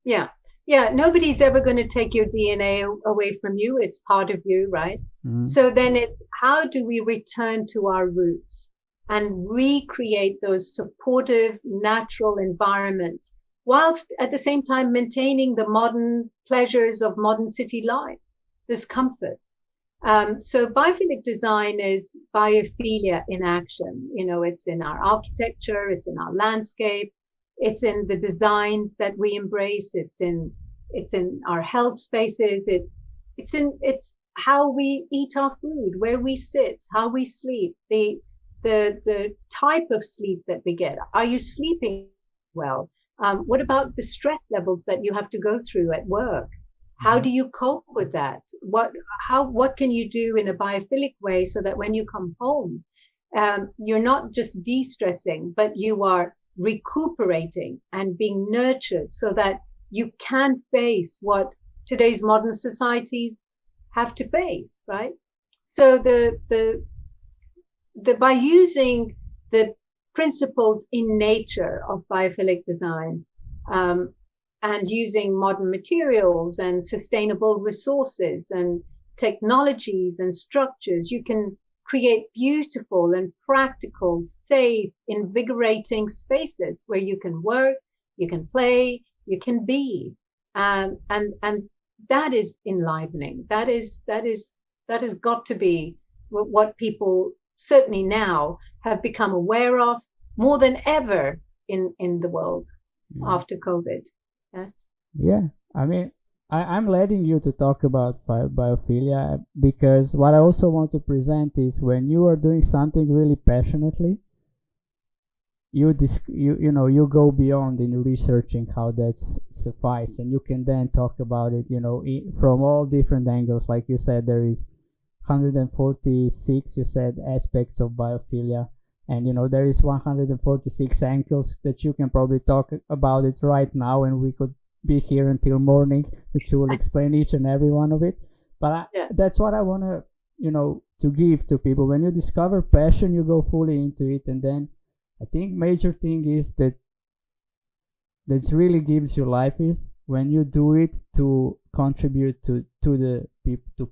Yeah. Yeah. Nobody's ever going to take your DNA away from you. It's part of you, right?
Mm-hmm.
So then it's how do we return to our roots and recreate those supportive, natural environments, whilst at the same time maintaining the modern pleasures of modern city life, those comforts. So biophilic design is biophilia in action. You know, it's in our architecture, it's in our landscape, it's in the designs that we embrace, it's in our health spaces, it's how we eat our food, where we sit, how we sleep, the the type of sleep that we get. Are you sleeping well? What about the stress levels that you have to go through at work? How do you cope with that? What can you do in a biophilic way so that when you come home, you're not just de-stressing, but you are recuperating and being nurtured so that you can face what today's modern societies have to face, right? So by using the principles in nature of biophilic design, and using modern materials and sustainable resources and technologies and structures, you can create beautiful and practical, safe, invigorating spaces where you can work, you can play, you can be, and that is enlivening. That has got to be what people certainly now have become aware of more than ever in the world after COVID. Yes.
Yeah, I mean, I'm letting you to talk about biophilia because what I also want to present is when you are doing something really passionately, you go beyond in researching how that's suffice, and you can then talk about it, from all different angles. Like you said, there is 146, you said, aspects of biophilia, and there is 146 angles that you can probably talk about it right now, and we could be here until morning, which you will explain each and every one of it. But that's what I want to to give to people. When you discover passion, you go fully into it, and then I think major thing is that really gives you life is when you do it to contribute to the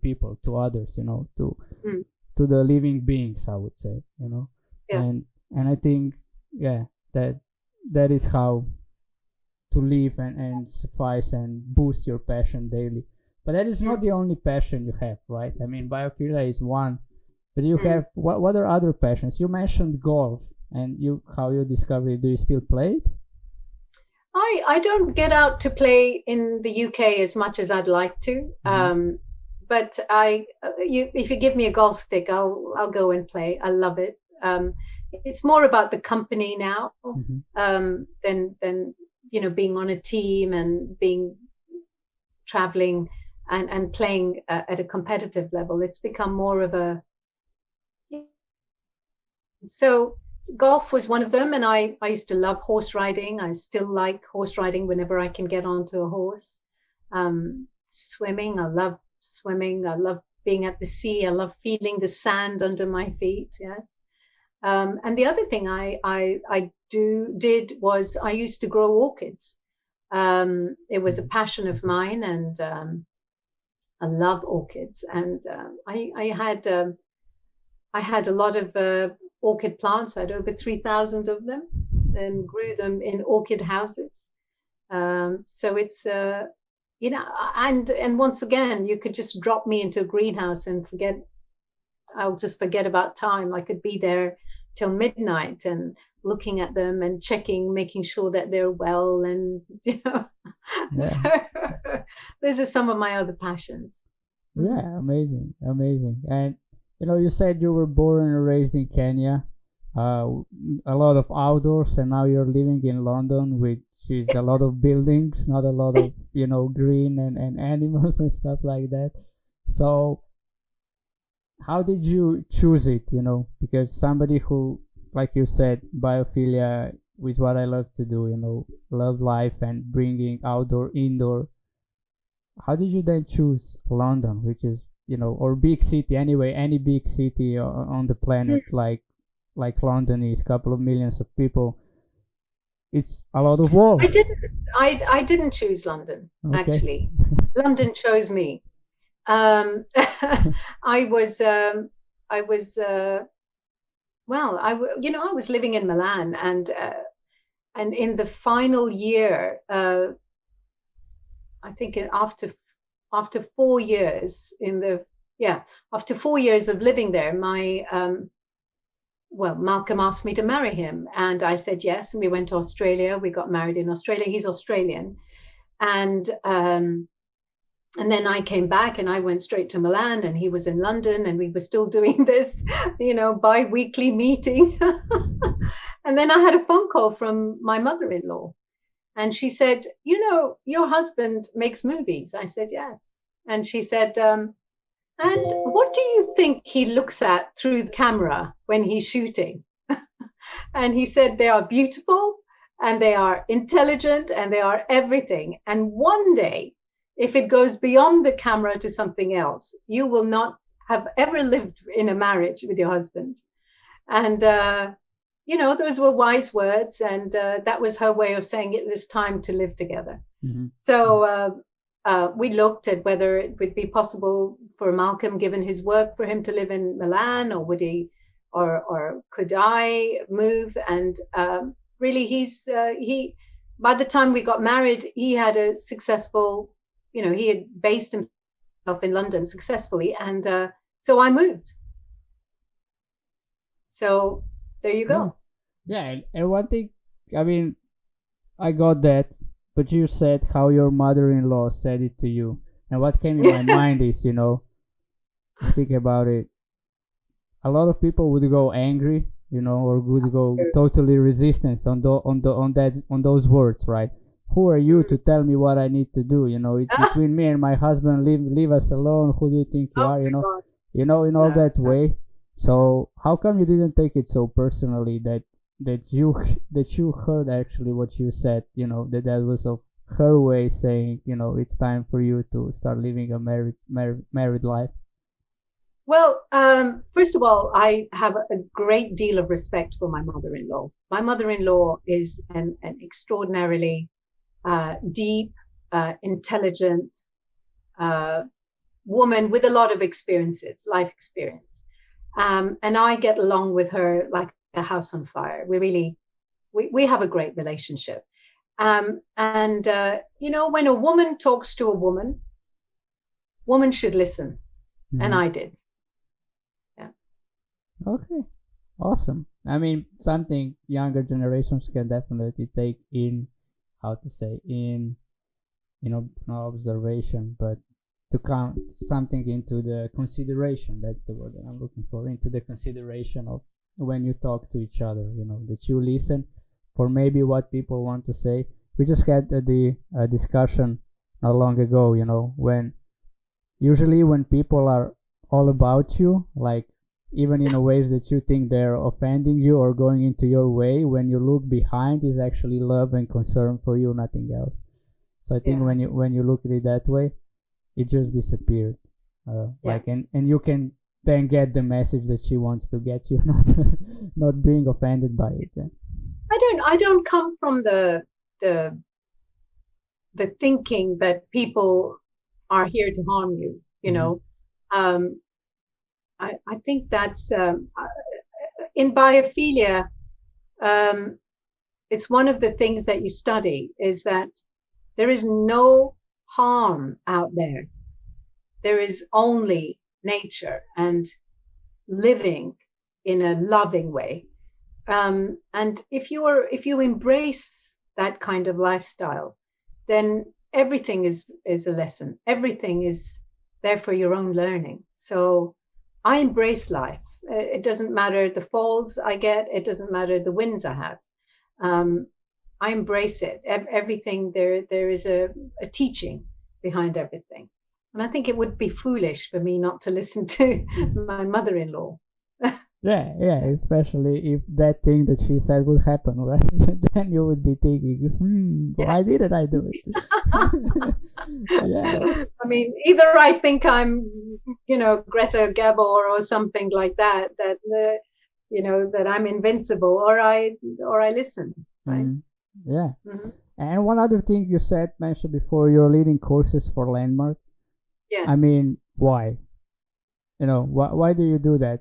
people, to others, to the living beings, I would say, and I think that is how to live and suffice and boost your passion daily. But that is not the only passion you have, right? I mean, biophilia is one, but you have what are other passions? You mentioned golf, and how you discovered it. Do you still play it?
I don't get out to play in the UK as much as I'd like to. But if you give me a golf stick, I'll go and play. I love it. It's more about the company now than being on a team and traveling and playing at a competitive level. It's become more of a. So golf was one of them, and I used to love horse riding. I still like horse riding whenever I can get onto a horse. Swimming, I love swimming. I love being at the sea. I love feeling the sand under my feet. Yes. And the other thing I did was I used to grow orchids. It was a passion of mine, and I love orchids. And I had a lot of orchid plants. I had over 3,000 of them, and grew them in orchid houses. So it's and once again, you could just drop me into a greenhouse and I'll just forget about time. I could be there till midnight and looking at them and checking, making sure that they're well, and so those are some of my other passions.
Yeah, amazing. And you said you were born and raised in Kenya, a lot of outdoors, and now you're living in London, which is a lot of buildings, not a lot of green and animals and stuff like that. So how did you choose it? Because somebody who, like you said, biophilia is what I love to do, love life and bringing outdoor, indoor. How did you then choose London, which is, or big city anyway, any big city on the planet, like London is, couple of millions of people. It's a lot of walls.
I didn't choose London, actually. London chose me. I was living in Milan, and in the final year, I think after 4 years after 4 years of living there, Malcolm asked me to marry him, and I said yes, and we went to Australia. We got married in Australia. He's Australian, and And then I came back and I went straight to Milan, and he was in London, and we were still doing this, bi-weekly meeting. And then I had a phone call from my mother-in-law, and she said, your husband makes movies. I said, yes. And she said, and what do you think he looks at through the camera when he's shooting? And he said, they are beautiful, and they are intelligent, and they are everything. And one day, if it goes beyond the camera to something else, you will not have ever lived in a marriage with your husband. And, those were wise words. And that was her way of saying it was time to live together.
Mm-hmm.
So we looked at whether it would be possible for Malcolm, given his work, for him to live in Milan, or would he, or could I move? And really, by the time we got married, he had a successful, he had based himself in London successfully. And so I moved. So there you go.
Yeah. And one thing, I mean, I got that, but you said how your mother-in-law said it to you. And what came in my mind is, I think about it, a lot of people would go angry, or would go totally resistance on those words, right? Who are you to tell me what I need to do? It's between me and my husband. Leave us alone. Who do you think you are? In all that way. So how come you didn't take it so personally that you heard actually what you said? That was of her way saying, it's time for you to start living a married life.
Well, first of all, I have a great deal of respect for my mother-in-law. My mother-in-law is an extraordinarily deep, intelligent woman with a lot of experiences, life experience. And I get along with her like a house on fire. We have a great relationship. And when a woman talks to a woman should listen. Mm-hmm. And I did. Yeah.
Okay. Awesome. I mean, something younger generations can definitely take in, observation, but to count something into the consideration, that's the word that I'm looking for, into the consideration of when you talk to each other, that you listen for maybe what people want to say. We just had the discussion not long ago, when people are all about you, like even in a ways that you think they're offending you or going into your way, when you look behind is actually love and concern for you, nothing else. So I think when you look at it that way, it just disappeared. And you can then get the message that she wants to get you, not being offended by it. Yeah.
I don't come from the thinking that people are here to harm you. Mm-hmm. I think that's in biophilia. It's one of the things that you study is that there is no harm out there. There is only nature and living in a loving way. And if you embrace that kind of lifestyle, then everything is a lesson. Everything is there for your own learning. So I embrace life. It doesn't matter the falls I get. It doesn't matter the wins I have. I embrace it. Everything there is a teaching behind everything. And I think it would be foolish for me not to listen to my mother-in-law.
Yeah, especially if that thing that she said would happen, right? Then you would be thinking, why didn't I do it?
Yes. I mean, either I think I'm, Greta Gabor or something like that that I'm invincible, or I listen, right?
Mm-hmm. Yeah. Mm-hmm. And one other thing you mentioned before, you're leading courses for Landmark.
Yes.
I mean, why? Why do you do that?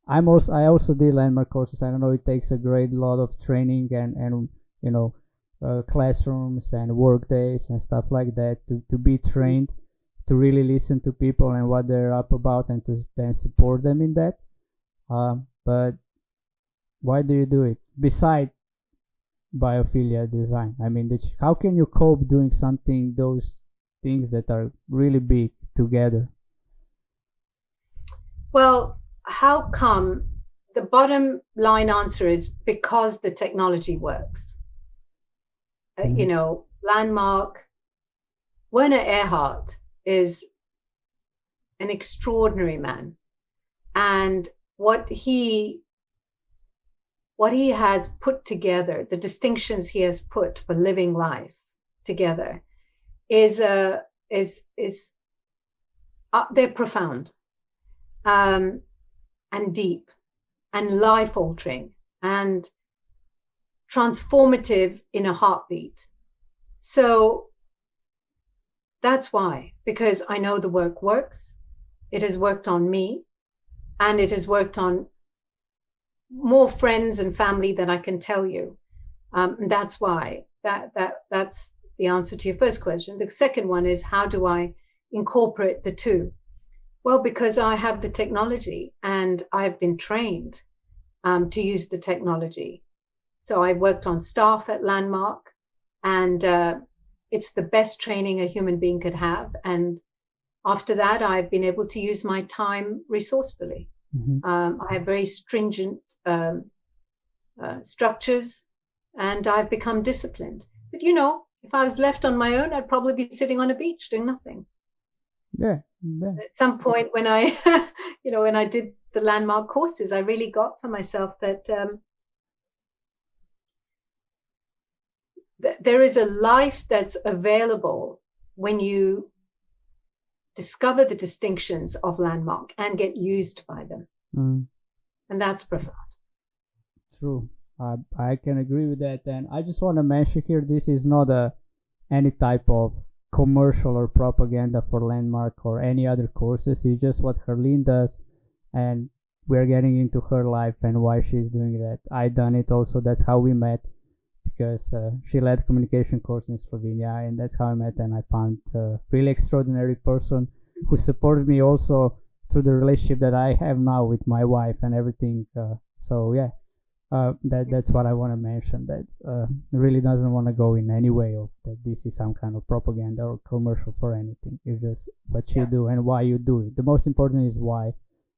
I also did Landmark courses. I don't know, it takes a great lot of training and classrooms and work days and stuff like that to be trained to really listen to people and what they're up about and to then support them in that. But why do you do it beside biophilia design? I mean, how can you cope doing something those things that are really big together?
Well, how come? The bottom line answer is because the technology works. You know, Landmark, Werner Erhard is an extraordinary man, and what he has put together, the distinctions he has put for living life together, is they're profound, and deep, and life altering, and transformative in a heartbeat. So that's why, because I know the work works. It has worked on me, and it has worked on more friends and family than I can tell you. And that's why that's the answer to your first question. The second one is, how do I incorporate the two? Well, because I have the technology and I've been trained to use the technology. So I worked on staff at Landmark, and it's the best training a human being could have. And after that, I've been able to use my time resourcefully. I have very stringent structures, and I've become disciplined. But you know, if I was left on my own, I'd probably be sitting on a beach doing nothing.
Yeah.
At some point when I, you know, when I did the Landmark courses, I really got for myself that there is a life that's available when you discover the distinctions of Landmark and get used by them. And that's profound.
True. I can agree with that. And I just want to mention here, this is not any type of commercial or propaganda for Landmark or any other courses. It's just what Harleen does, and we're getting into her life and why she's doing that. I done it also. That's how we met, because she led communication course in Slovenia, and that's how I met. And I found a really extraordinary person who supported me also through the relationship that I have now with my wife and everything. So yeah, that's what I want to mention. That really doesn't want to go in any way of that this is some kind of propaganda or commercial for anything. It's just what you do and why you do it. The most important is why.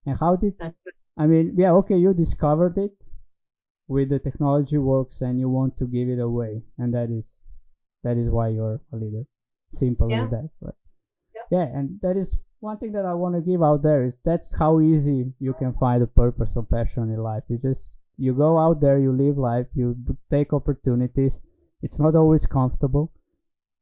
And how did, I mean, yeah, okay, you discovered it with the technology works and you want to give it away, and that is why you're a leader. Simple as that, right? Yeah, and that is one thing that I want to give out there, is that's how easy you can find a purpose or passion in life. You go out there, you live life, you take opportunities. It's not always comfortable,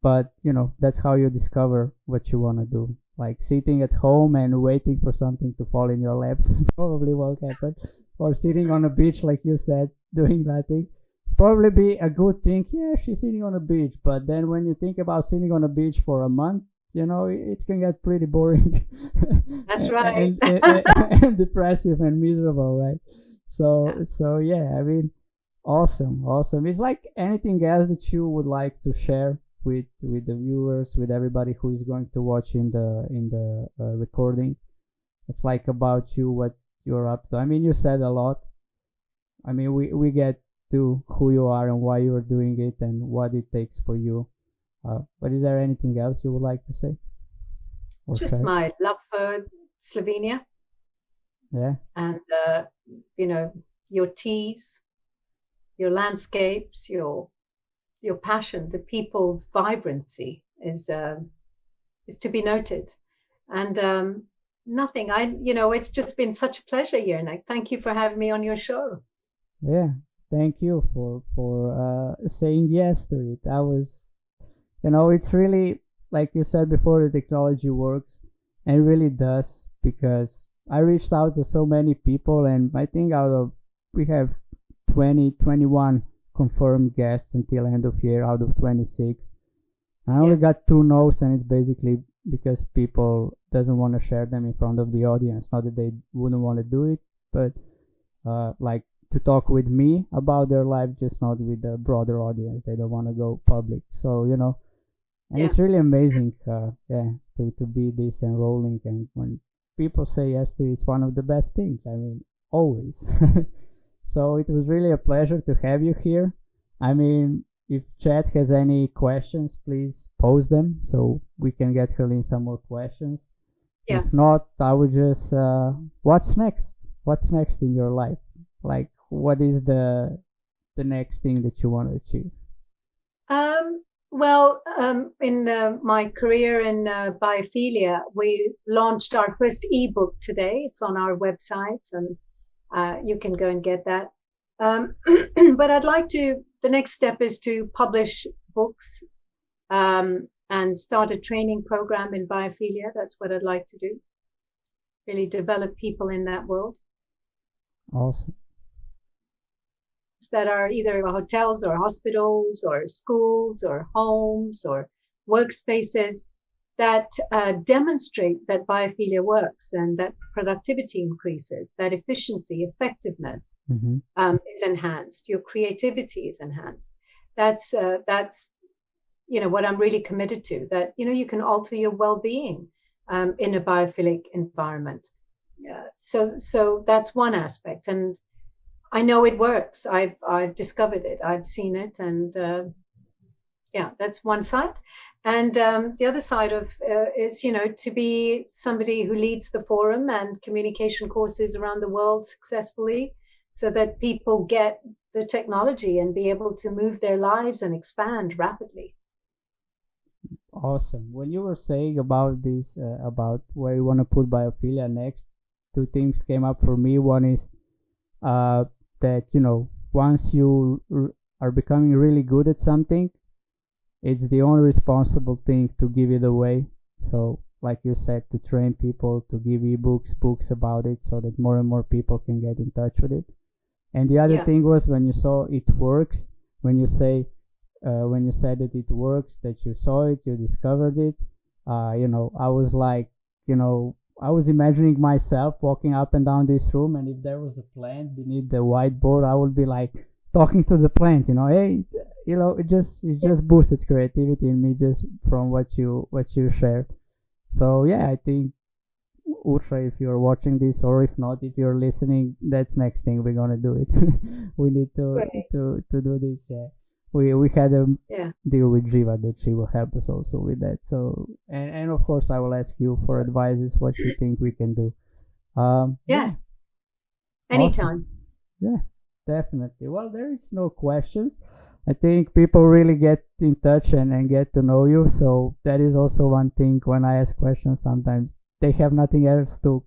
but you know, that's how you discover what you want to do. Like sitting at home and waiting for something to fall in your laps probably won't happen. Or sitting on a beach, like you said, doing nothing. Probably be a good thing. Yeah, she's sitting on a beach. But then when you think about sitting on a beach for a month, you know, it can get pretty boring.
That's right.
and depressive and miserable, right? So yeah, I mean, awesome. It's like anything else that you would like to share with the viewers, with everybody who is going to watch in the recording. It's like about you, what you're up to. I mean, you said a lot. I mean, we get to who you are and why you're doing it and what it takes for you. But is there anything else you would like to say?
Just share? My love for Slovenia.
Yeah.
And, you know, your teas, your landscapes, your passion, the people's vibrancy is to be noted. And nothing, it's just been such a pleasure, Yernak. Thank you for having me on your show.
Yeah, thank you for saying yes to it. I was, it's really, like you said before, the technology works, and it really does, because I reached out to so many people, and I think we have 21 confirmed guests until end of year out of 26. I only got 2 no's, and it's basically because people doesn't want to share them in front of the audience. Not that they wouldn't want to do it, but like to talk with me about their life, just not with the broader audience. They don't want to go public. So, and it's really amazing, to be this enrolling. And when people say yes to it, it's one of the best things. I mean, always. So it was really a pleasure to have you here. I mean, if chat has any questions, please post them so we can get Harleen some more questions.
Yeah.
If not, I would just what's next? What's next in your life? Like, what is the next thing that you want to achieve?
Well, in my career in biophilia, we launched our first ebook today. It's on our website, and you can go and get that. But I'd like to, the next step is to publish books and start a training program in biophilia. That's what I'd like to do. Really develop people in that world.
Awesome.
That are either hotels or hospitals or schools or homes or workspaces that demonstrate that biophilia works and that productivity increases, that efficiency, effectiveness is enhanced, your creativity is enhanced. That's what I'm really committed to, that you can alter your well-being in a biophilic environment. So that's one aspect, and I know it works. I've discovered it. I've seen it, and that's one side. And the other side of is to be somebody who leads the forum and communication courses around the world successfully, so that people get the technology and be able to move their lives and expand rapidly.
Awesome. When you were saying about this, about where you want to put biophilia next, two things came up for me. One is that once you are becoming really good at something, it's the only responsible thing to give it away. So like you said, to train people, to give ebooks, books about it, so that more and more people can get in touch with it. And the other thing was, when you saw it works, when you said that it works, that you saw it, you discovered it, I was like, I was imagining myself walking up and down this room, and if there was a plant beneath the whiteboard, I would be like talking to the plant, hey, it just boosted creativity in me just from what you shared. So yeah, I think, Ultra, if you're watching this, or if not, if you're listening, that's next thing we're gonna do it. We need to do this. Yeah. We had a deal with Jiva that she will help us also with that. So and of course I will ask you for advices, what you think we can do.
Yes. Anytime.
Awesome. Yeah, definitely. Well, there is no questions. I think people really get in touch and get to know you. So that is also one thing. When I ask questions, sometimes they have nothing else to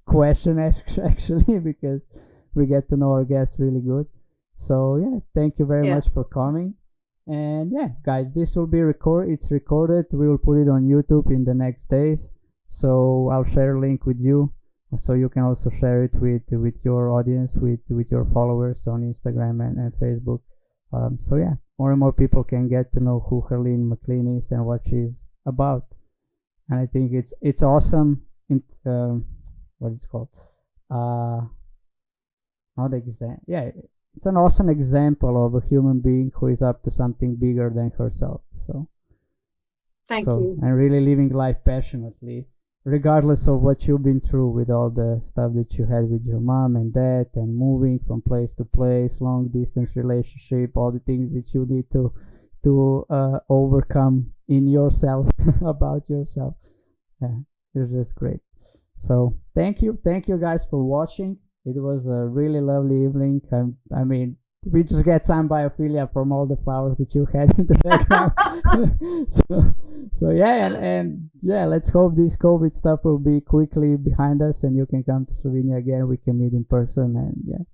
question actually, because we get to know our guests really good. So yeah, thank you very much for coming. And yeah, guys, this will be it's recorded. We will put it on YouTube in the next days. So I'll share a link with you, so you can also share it with your audience, with your followers on Instagram and Facebook. So yeah, more and more people can get to know who Harleen McLean is and what she's about. And I think it's awesome. What it's called? Not exam. Yeah. It's an awesome example of a human being who is up to something bigger than herself. So
thank you.
And really living life passionately, regardless of what you've been through, with all the stuff that you had with your mom and dad, and moving from place to place, long distance relationship, all the things that you need to overcome in yourself, about yourself. Yeah, it's just great. So thank you guys for watching. It was a really lovely evening. I mean, we just get some biophilia from all the flowers that you had in the background. so yeah, and yeah, let's hope this COVID stuff will be quickly behind us, and you can come to Slovenia again. We can meet in person, and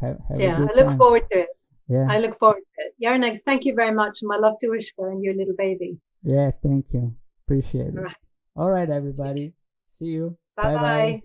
have a good
I look
time.
forward to it.
Yeah,
I look forward to it. Jarna, thank you very much. My love to Ushka and your little baby.
Yeah, thank you. Appreciate it.
All right.
All right, everybody. See you.
Bye bye.